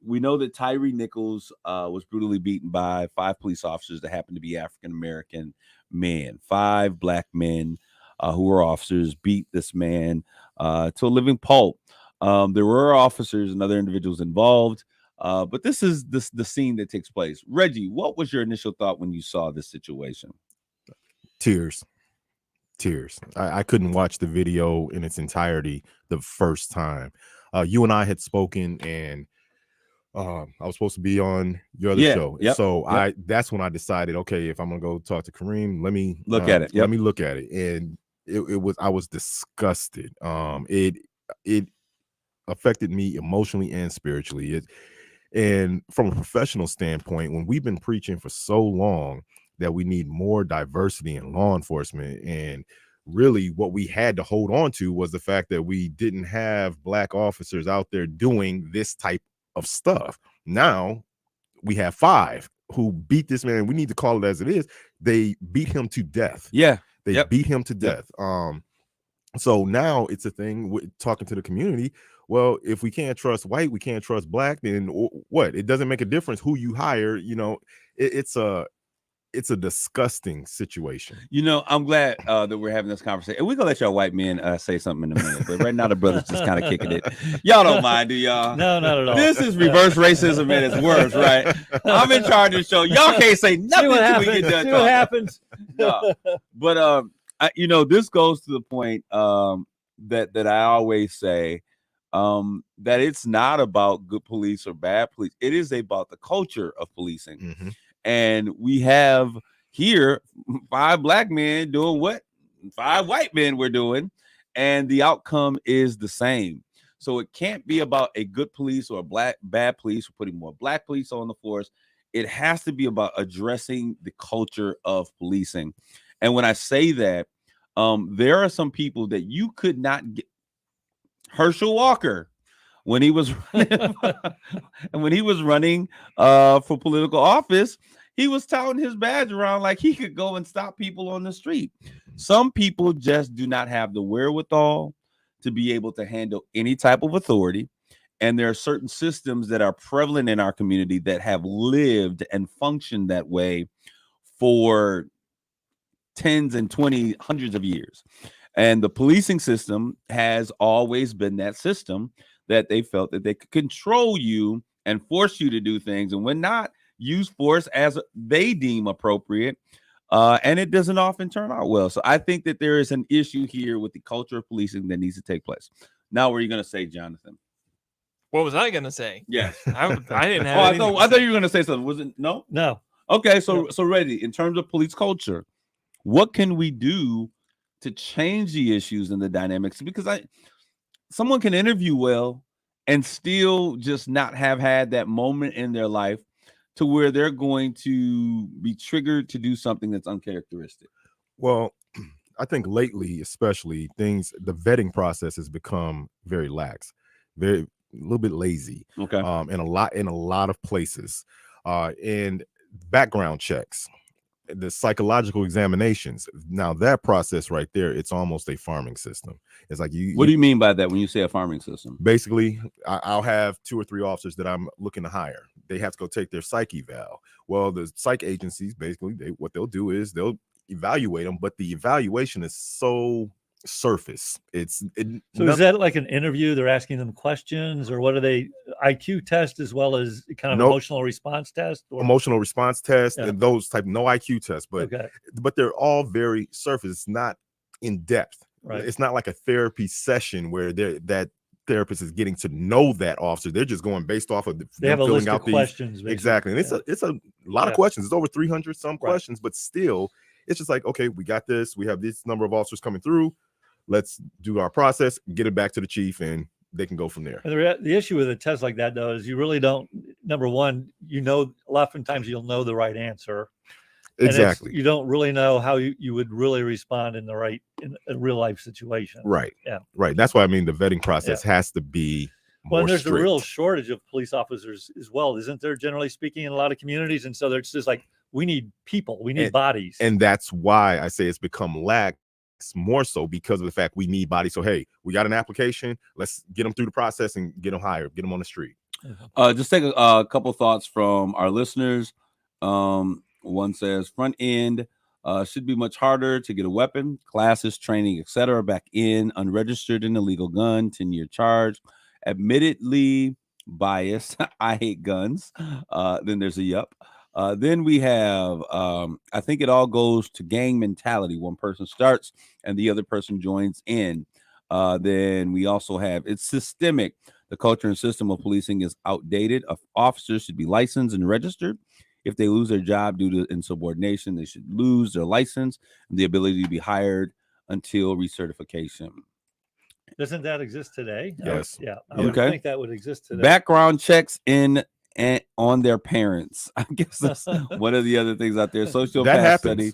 We know that Tyree Nichols was brutally beaten by 5 police officers that happened to be African-American men. 5 black men who were officers beat this man to a living pulp. There were officers and other individuals involved, but this is the scene that takes place. Reggie, what was your initial thought when you saw this situation? Tears. I couldn't watch the video in its entirety the first time. You and I had spoken, and I was supposed to be on your other show. So that's when I decided, okay, if I'm gonna go talk to Kareem, let me look at it. Let me look at it. And I was disgusted. It affected me emotionally and spiritually. And from a professional standpoint, when we've been preaching for so long that we need more diversity in law enforcement, and really what we had to hold on to was the fact that we didn't have black officers out there doing this type of stuff. Now we have 5 who beat this man. We need to call it as it is. They beat him to death. They beat him to death. So now it's a thing with talking to the community. Well, if we can't trust white, we can't trust black, then what? It doesn't make a difference who you hire. It's a disgusting situation. I'm glad that we're having this conversation. And we're gonna let y'all white men say something in a minute, but right now the brothers just kind of kicking it. Y'all don't mind, do y'all? No, not at all. This is reverse racism at its worst, right? I'm in charge of the show. Y'all can't say nothing until we get done. See what happens. No. But this goes to the point that I always say, that it's not about good police or bad police. It is about the culture of policing. Mm-hmm. And we have here 5 black men doing what 5 white men were doing, and the outcome is the same. So it can't be about a good police or a bad police, or putting more black police on the force. It has to be about addressing the culture of policing. And when I say that, there are some people that you could not get. Herschel Walker, when he was running for political office, he was touting his badge around like he could go and stop people on the street. Some people just do not have the wherewithal to be able to handle any type of authority. And there are certain systems that are prevalent in our community that have lived and functioned that way for tens and 20, hundreds of years. And the policing system has always been that system that they felt that they could control you and force you to do things, and when not, use force as they deem appropriate. And it doesn't often turn out well. So I think that there is an issue here with the culture of policing that needs to take place. Now, what are you going to say, Jonathan? What was I going to say? Yes. I didn't have I thought you were going to say something. Was it? No? No. Okay. So Reggie, in terms of police culture, what can we do to change the issues and the dynamics? Because someone can interview well and still just not have had that moment in their life to where they're going to be triggered to do something that's uncharacteristic. Well, I think lately, especially, the vetting process has become very lax, a little bit lazy. Okay. In a lot of places, and background checks. the psychological examinations. Now that process right there, it's almost a farming system. It's like What do you mean by that when you say a farming system? Basically, I'll have 2 or 3 officers that I'm looking to hire. They have to go take their psych eval. Well, the psych agencies, basically, what they'll do is they'll evaluate them, but the evaluation is so surface. So is that like an interview? They're asking them questions, or what are they? IQ test as well as kind of emotional response test? Or? Emotional response test and those type, no IQ tests, but they're all very surface. It's not in depth. Right. It's not like a therapy session where that therapist is getting to know that officer. They're just going based off of they have a list of questions. Basically. Exactly. And it's a lot of questions. It's over 300 some questions, but still it's just like, okay, we got this. We have this number of officers coming through. Let's do our process, get it back to the chief, and they can go from there. And the issue with a test like that, though, is you really don't, number one, oftentimes you'll know the right answer. Exactly. You don't really know how you would really respond in a real life situation. Right. Yeah. Right. That's why I mean the vetting process has to be more and there's strict. a real shortage of police officers as well, isn't there, generally speaking, in a lot of communities? And so there's just like, we need people, we need bodies. And that's why I say it's become lax more so because of the fact we need bodies. So, hey, we got an application. Let's get them through the process and get them hired, get them on the street. Just take a couple thoughts from our listeners. One says front end should be much harder to get a weapon, classes, training, etc. Back in unregistered and illegal gun, 10-year charge. Admittedly biased. I hate guns. Then there's a yup. Then we have, I think it all goes to gang mentality. One person starts and the other person joins in. Then we also have, it's systemic. The culture and system of policing is outdated. Officers should be licensed and registered. If they lose their job due to insubordination, they should lose their license and the ability to be hired until recertification. Doesn't that exist today? Yes. I would think that would exist today. Background checks on their parents. I guess that's one of the other things out there. Sociopath study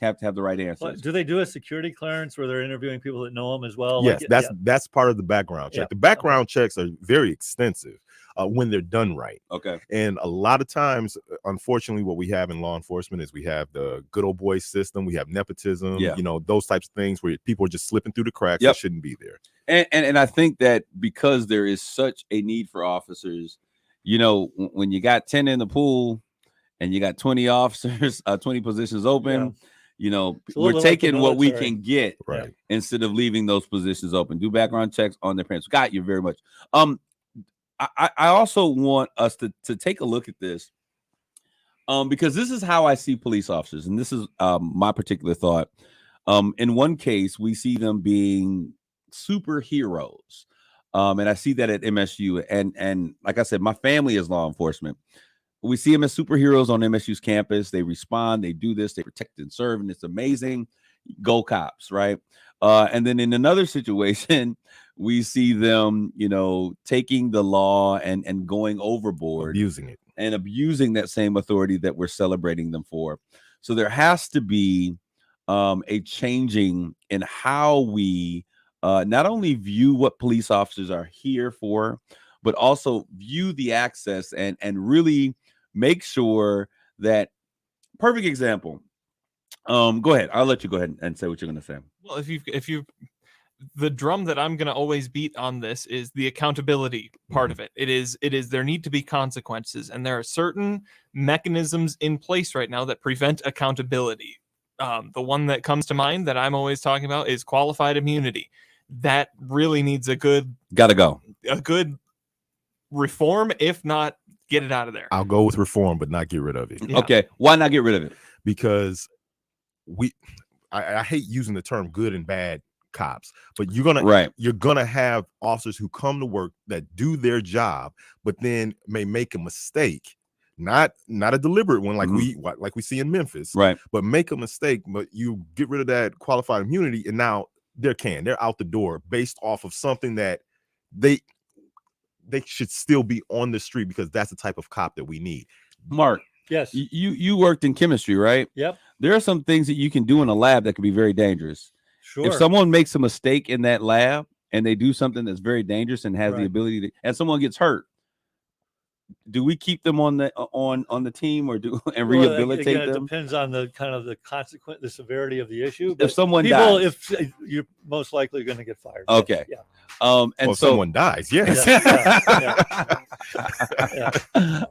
have to have the right answers. Do they do a security clearance where they're interviewing people that know them as well? Yes, that's part of the background check. The background checks are very extensive when they're done right. Okay. And a lot of times, unfortunately, what we have in law enforcement is we have the good old boy system. We have nepotism, those types of things where people are just slipping through the cracks that shouldn't be there. And I think that because there is such a need for officers, when you got 10 in the pool and you got 20 officers, 20 positions open, we're taking like what we can get right instead of leaving those positions open. Do background checks on their parents. Scott, you very much. I also want us to take a look at this because this is how I see police officers. And this is my particular thought. In one case, we see them being superheroes. And I see that at MSU. And like I said, my family is law enforcement. We see them as superheroes on MSU's campus. They respond, they do this, they protect and serve, and it's amazing. Go Cops, right? And then in another situation, we see them, taking the law and going overboard, abusing it, and abusing that same authority that we're celebrating them for. So there has to be a changing in how we not only view what police officers are here for, but also view the access and really make sure that, perfect example. Go ahead. I'll let you go ahead and say what you're going to say. Well, if you the drum that I'm going to always beat on this is the accountability part of it. It is there need to be consequences, and there are certain mechanisms in place right now that prevent accountability. The one that comes to mind that I'm always talking about is qualified immunity. That really needs a good reform, if not get it out of there. I'll go with reform, but not get rid of it. Yeah. Okay. Why not get rid of it? Because I hate using the term good and bad cops, but you're gonna have officers who come to work that do their job, but then may make a mistake, not a deliberate one like we see in Memphis, right? But make a mistake, but you get rid of that qualified immunity, and now they're out the door based off of something that they should still be on the street, because that's the type of cop that we need. Mark, yes, you worked in chemistry, right? Yep. There are some things that you can do in a lab that can be very dangerous. Sure. If someone makes a mistake in that lab and they do something that's very dangerous and has the ability to, and someone gets hurt, do we keep them on the team or do and Well, rehabilitate again, it them? depends on the kind of the severity of the issue. If But someone people, dies. if you're most likely going to get fired. Okay. Yeah. And Well, so someone dies. Yes.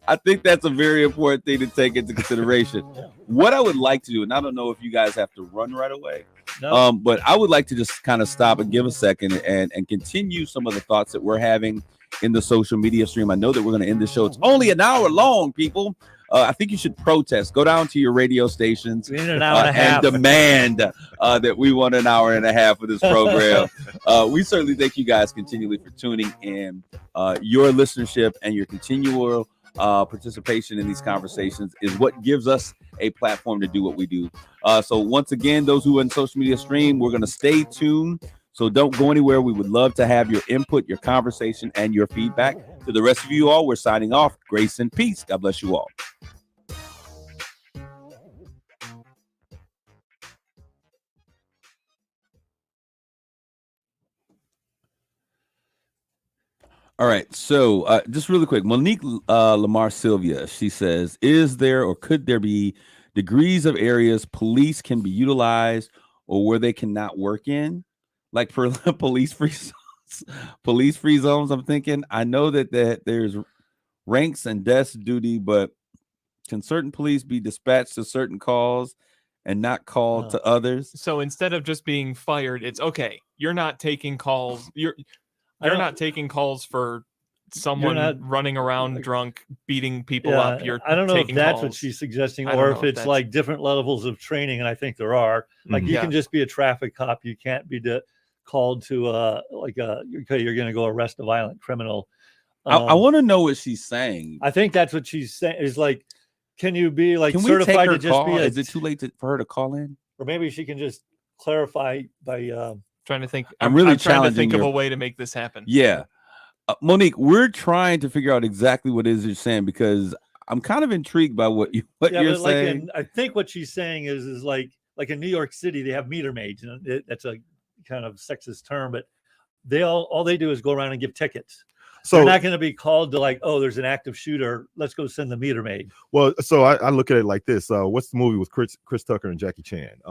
I think that's a very important thing to take into consideration. What I would like to do, and I don't know if you guys have to run right away, No. but I would like to just kind of stop and give a second and continue some of the thoughts that we're having in the social media stream. I know that we're going to end the show. It's only an hour long, people. I think you should protest. Go down to your radio stations We need an hour and a half. demand that we want an hour and a half of this program. We certainly thank you guys continually for tuning in. Your listenership and your continual participation in these conversations is what gives us a platform to do what we do. So once again, those who are in social media stream, we're going to stay tuned. So don't go anywhere. We would love to have your input, your conversation, and your feedback. To the rest of you all, we're signing off. Grace and peace. God bless you all. All right. So just really quick, Monique Lamar Sylvia, she says, is there or could there be degrees of areas police can be utilized or where they cannot work in? Like for police free zones, I'm thinking. I know that there's ranks and desk duty, but can certain police be dispatched to certain calls and not called to others? So instead of just being fired, it's okay. You're not taking calls. You're not taking calls for someone running around drunk, beating people up. I don't know if that's calls. what she's suggesting, or if it's like different levels of training. And I think there are. Like you can just be a traffic cop. You can't be called to you're going to go arrest a violent criminal. I want to know what she's saying. I think that's what she's saying. Is like, can you be like can certified we take her to just call? be? Is it too late for her to call in? Or maybe she can just clarify by. Trying to think. I'm really trying to think challenging of a way to make this happen. Yeah, Monique, we're trying to figure out exactly what it is you're saying because I'm kind of intrigued by what you're saying. I think what she's saying is like in New York City they have meter maids, and that's a kind of sexist term, but they all they do is go around and give tickets. So they're not going to be called to like, oh, there's an active shooter. Let's go send the meter maid. Well, so I look at it like this. What's the movie with Chris Tucker and Jackie Chan?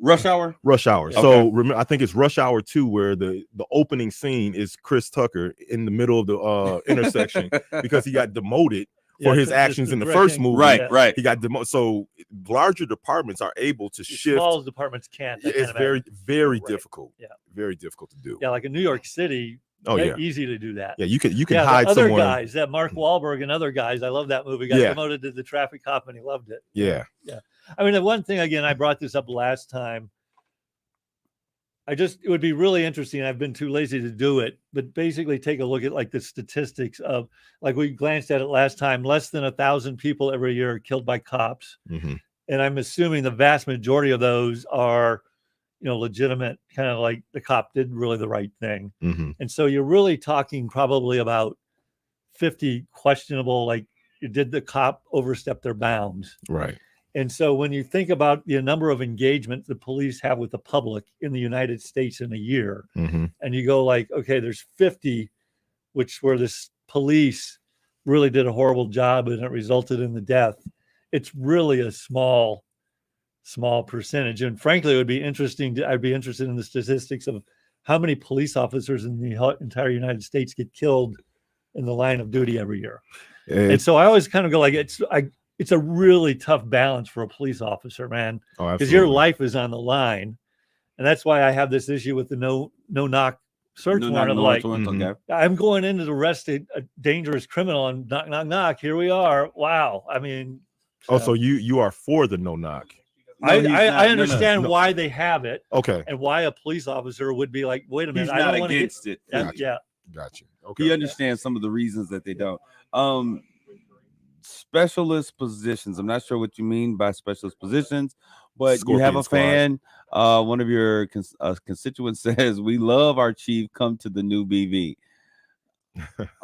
Rush Hour. Rush Hour. Okay. So remember, I think it's Rush Hour 2 where the opening scene is Chris Tucker in the middle of the intersection because he got demoted for his actions in the first movie. Right. He got demoted. So larger departments are able to shift. Small departments can't. It's very difficult. Yeah. Very difficult to do. Yeah, like in New York City. Oh yeah, easy to do that. Yeah, you can hide other someone. Guys, that Mark Wahlberg and other guys. I love that movie. Got promoted to the traffic cop and he loved it. Yeah. I mean, the one thing again, I brought this up last time. It would be really interesting. I've been too lazy to do it, but basically take a look at like the statistics of like we glanced at it last time. Less than 1,000 people every year are killed by cops, and I'm assuming the vast majority of those are, legitimate, kind of like the cop did really the right thing. And so you're really talking probably about 50 questionable, like did the cop overstep their bounds? Right. And so when you think about the number of engagements the police have with the public in the United States in a year, and you go like, okay, there's 50, where this police really did a horrible job and it resulted in the death. It's really a small percentage. And frankly, it would be interesting. I'd be interested in the statistics of how many police officers in the entire United States get killed in the line of duty every year. And so I always kind of go like, it's a really tough balance for a police officer, man, because your life is on the line. And that's why I have this issue with the no knock search warrant. I'm going in to arrest a dangerous criminal and knock, knock, knock. Here we are. Wow. I mean, so you are for the no knock. I understand why they have it. Okay. And why a police officer would be like, wait a minute, I don't want to get it. Yeah. Gotcha. Okay. He understands some of the reasons that they don't. Specialist positions. I'm not sure what you mean by specialist positions, but you have a fan. One of your constituents says, we love our chief. Come to the new BV.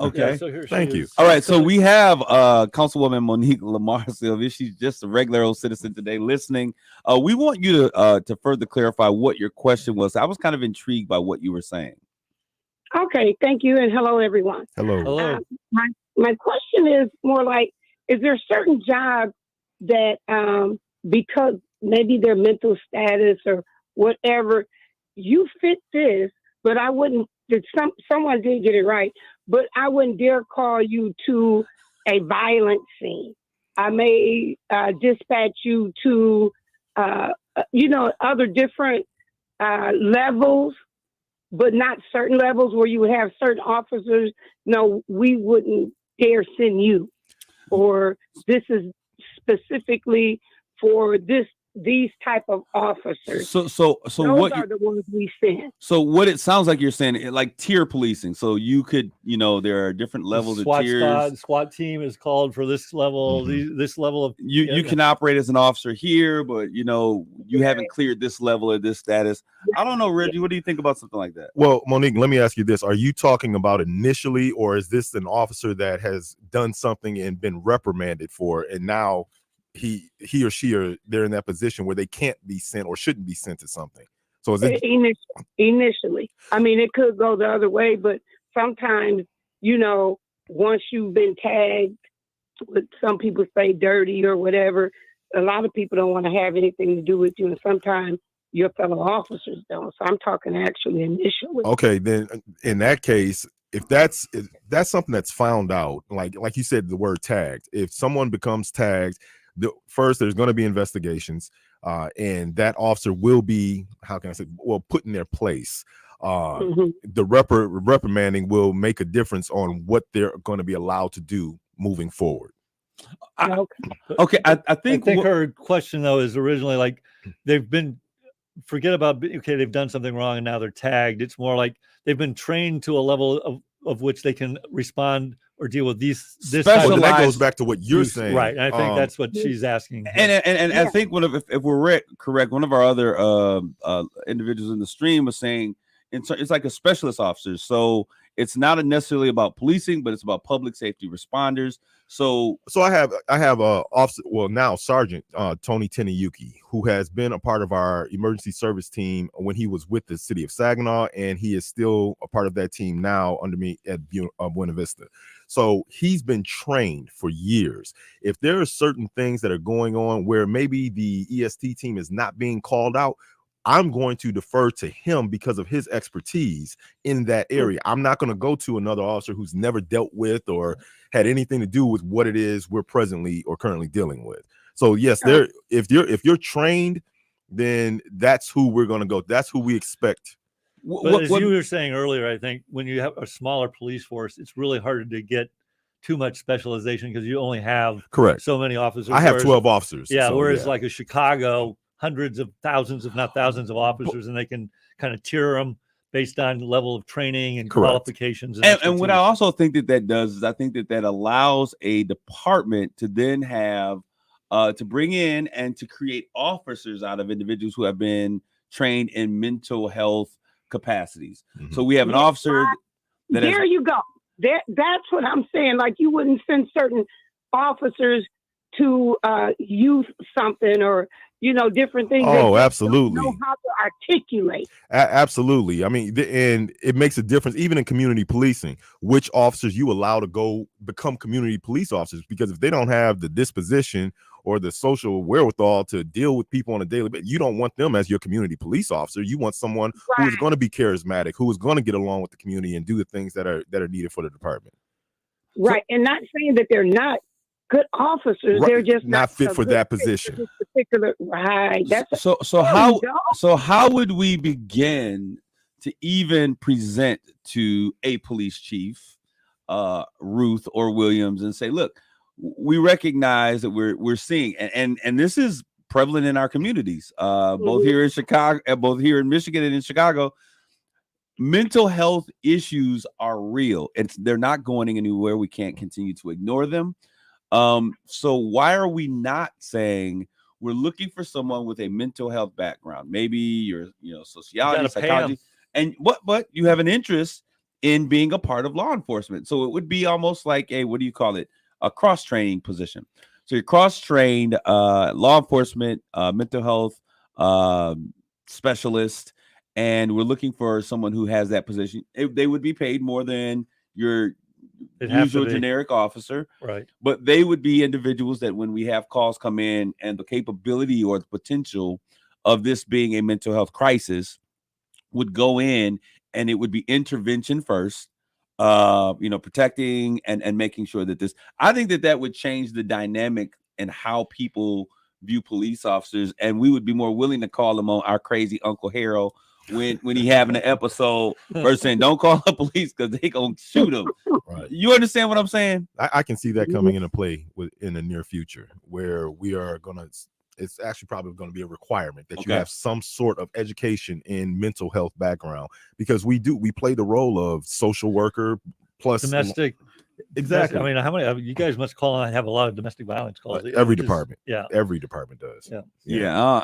Okay. Yeah, so thank you. All right. So we have Councilwoman Monique Lamar Sylvia. She's just a regular old citizen today listening. We want you to further clarify what your question was. I was kind of intrigued by what you were saying. Okay, thank you, and hello, everyone. Hello. Hello. My question is more like, is there certain jobs that because maybe their mental status or whatever, you fit this, but I wouldn't. Someone did get it right, but I wouldn't dare call you to a violent scene. I may dispatch you to other different levels, but not certain levels where you have certain officers. No, we wouldn't dare send you, or this is specifically for these type of officers. So Those what are the ones we send. so what it sounds like you're saying, like tier policing. So you could, there are different levels of tiers. SWAT team is called for this level. This level of You can operate as an officer here, but you haven't cleared this level or this status. I don't know, Reggie. What do you think about something like that? Well, Monique, let me ask you this. Are you talking about initially, or is this an officer that has done something and been reprimanded for it, and now he or she they're in that position where they can't be sent or shouldn't be sent to something? So is it Initially? I mean, it could go the other way, but sometimes, once you've been tagged, what some people say dirty or whatever, a lot of people don't want to have anything to do with you, and sometimes your fellow officers don't. So I'm talking actually initially. okay? Then in that case, if that's something that's found out, like you said, the word tagged. If someone becomes tagged, first there's going to be investigations, and that officer will be, how can I say, put in their place. The reprimanding will make a difference on what they're going to be allowed to do moving forward. I think her question though is originally like they've been they've done something wrong and now they're tagged. It's more like they've been trained to a level of which they can respond or deal with this Well, that goes back to what you're saying, right? And I think that's what she's asking. And I think if we're correct, one of our other individuals in the stream was saying it's like a specialist officer. So it's not necessarily about policing, but it's about public safety responders. So I have officer, now Sergeant Tony Tenayuki, who has been a part of our emergency service team when he was with the city of Saginaw, and he is still a part of that team now under me at Buena Vista. So he's been trained for years. If there are certain things that are going on where maybe the EST team is not being called out, I'm going to defer to him because of his expertise in that area. I'm not going to go to another officer who's never dealt with or had anything to do with what it is we're presently or currently dealing with. So yes, if you're trained, then that's who we're going to go. That's who we expect. But as you were saying earlier, I think when you have a smaller police force, it's really hard to get too much specialization because you only have so many officers. I have 12 officers. Yeah, whereas like a Chicago, hundreds of thousands, if not thousands of officers, and they can kind of tier them based on level of training and qualifications. And what I also think that does is I think that allows a department to then have to bring in and to create officers out of individuals who have been trained in mental health capacities. So we have an officer that there you go. That's what I'm saying. Like you wouldn't send certain officers to youth something or different things. Oh, absolutely. Know how to articulate. Absolutely. I mean, and it makes a difference even in community policing, which officers you allow to go become community police officers, because if they don't have the disposition or the social wherewithal to deal with people on a daily basis, you don't want them as your community police officer. You want someone who is going to be charismatic, who is going to get along with the community and do the things that are needed for the department. Right. And not saying that they're not good officers, they're just not fit for that position. For this particular, right. That's so how would we begin to even present to a police chief, Ruth or Williams, and say, look, we recognize that we're seeing, and this is prevalent in our communities, both here in Chicago, both here in Michigan and in Chicago. Mental health issues are real. They're not going anywhere. We can't continue to ignore them. So why are we not saying we're looking for someone with a mental health background? Maybe you're, sociology, psychology, and but you have an interest in being a part of law enforcement. So it would be almost like a cross-training position. So you're cross-trained, law enforcement, mental health specialist, and we're looking for someone who has that position. They would be paid more than your It'd have to usual be. generic officer, Right. but they would be individuals that when we have calls come in and the capability or the potential of this being a mental health crisis would go in, and it would be intervention first, protecting and making sure that this, I think that would change the dynamic and how people view police officers, and we would be more willing to call them on our crazy Uncle Harold when he having an episode versus saying don't call the police because they gonna shoot him. Right. You understand what I'm saying? I can see that coming into play in the near future, where we are gonna. It's actually probably going to be a requirement that you have some sort of education in mental health background, because we play the role of social worker plus Domestic. Exactly. I mean, how many you guys must call on have a lot of domestic violence calls? Every department. Yeah. Every department does. Yeah.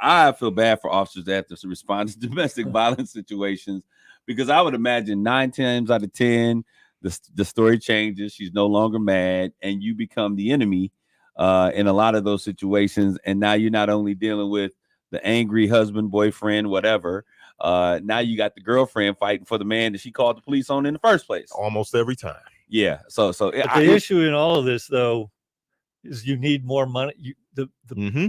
I feel bad for officers that have to respond to domestic violence situations, because I would imagine 9 times out of 10, the story changes. She's no longer mad, and you become the enemy in a lot of those situations. And now you're not only dealing with the angry husband, boyfriend, whatever. Now you got the girlfriend fighting for the man that she called the police on in the first place. Almost every time. Yeah. So but the issue in all of this, though, is you need more money. The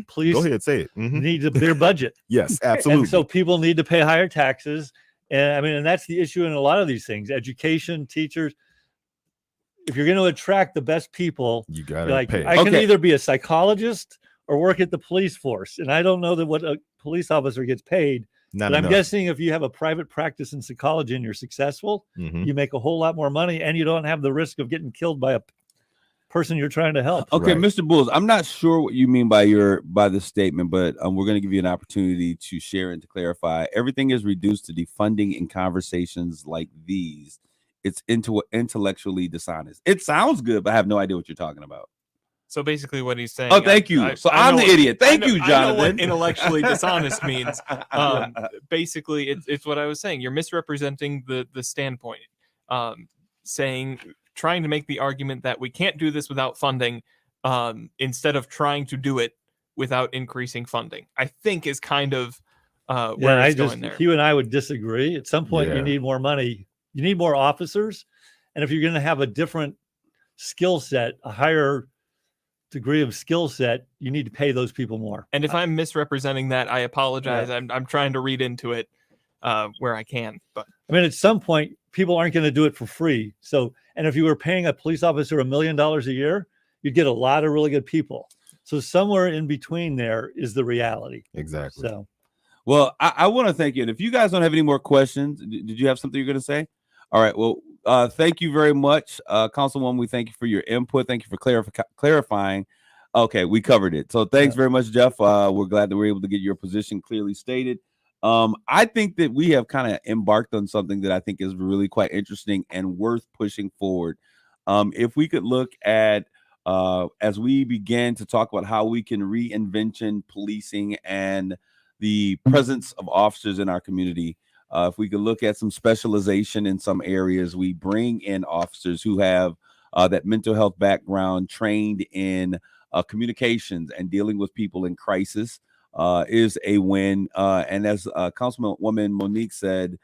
police go ahead, say it. Need a bigger budget. Yes, absolutely. And so people need to pay higher taxes. And I mean, and that's the issue in a lot of these things. Education, teachers. If you're going to attract the best people, you gotta pay. I can either be a psychologist or work at the police force. And I don't know that what a police officer gets paid. But I'm guessing if you have a private practice in psychology and you're successful, you make a whole lot more money, and you don't have the risk of getting killed by a person you're trying to help. Okay, right. Mr. Bulls, I'm not sure what you mean by the statement, but we're going to give you an opportunity to share and to clarify. Everything is reduced to defunding in conversations like these. It's intellectually dishonest. It sounds good, but I have no idea what you're talking about. So basically what he's saying. Oh, thank you. I'm the idiot. Thank you, Jonathan. I know what intellectually dishonest means. Basically, it's what I was saying. You're misrepresenting the standpoint, trying to make the argument that we can't do this without funding, instead of trying to do it without increasing funding, I think is kind of where it's going there. You and I would disagree. At some point, you need more money. You need more officers. And if you're going to have a different skill set, a higher degree of skill set, you need to pay those people more. And if I'm misrepresenting that, I apologize. Yeah. I'm trying to read into it where I can. But I mean, at some point, people aren't going to do it for free. So, and if you were paying a police officer $1 million a year, you'd get a lot of really good people. So somewhere in between there is the reality. Exactly. So, well, I want to thank you. And if you guys don't have any more questions, did you have something you're going to say? All right. Well, thank you very much, Councilwoman. We thank you for your input. Thank you for clarifying. Okay, we covered it. So thanks very much, Jeff. We're glad that we're able to get your position clearly stated. I think that we have kind of embarked on something that I think is really quite interesting and worth pushing forward. If we could look at, as we begin to talk about how we can reinvention policing and the presence of officers in our community, if we could look at some specialization in some areas, we bring in officers who have that mental health background, trained in communications and dealing with people in crisis, is a win. And as Councilwoman Monique said,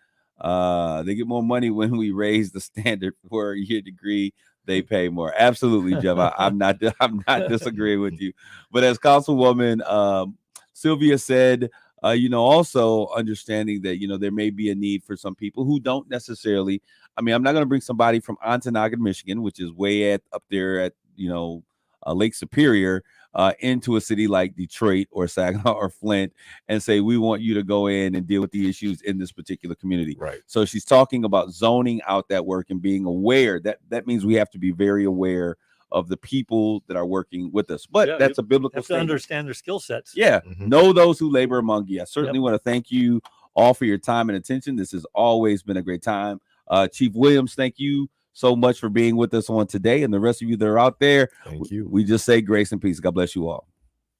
they get more money when we raise the standard for a year degree. They pay more. Absolutely, Jeff. I'm not disagreeing with you. But as Councilwoman Sylvia said, also understanding that, there may be a need for some people who don't necessarily, I'm not going to bring somebody from Ontonagon, Michigan, which is way up there at, Lake Superior, into a city like Detroit or Saginaw or Flint and say, we want you to go in and deal with the issues in this particular community. Right. So she's talking about zoning out that work and being aware that means we have to be very aware of the people that are working with us. But that's a biblical statement. To understand their skill sets. Yeah. Know those who labor among you. I certainly want to thank you all for your time and attention. This has always been a great time. Chief Williams, thank you so much for being with us on today. And the rest of you that are out there, thank you. We just say grace and peace. God bless you all.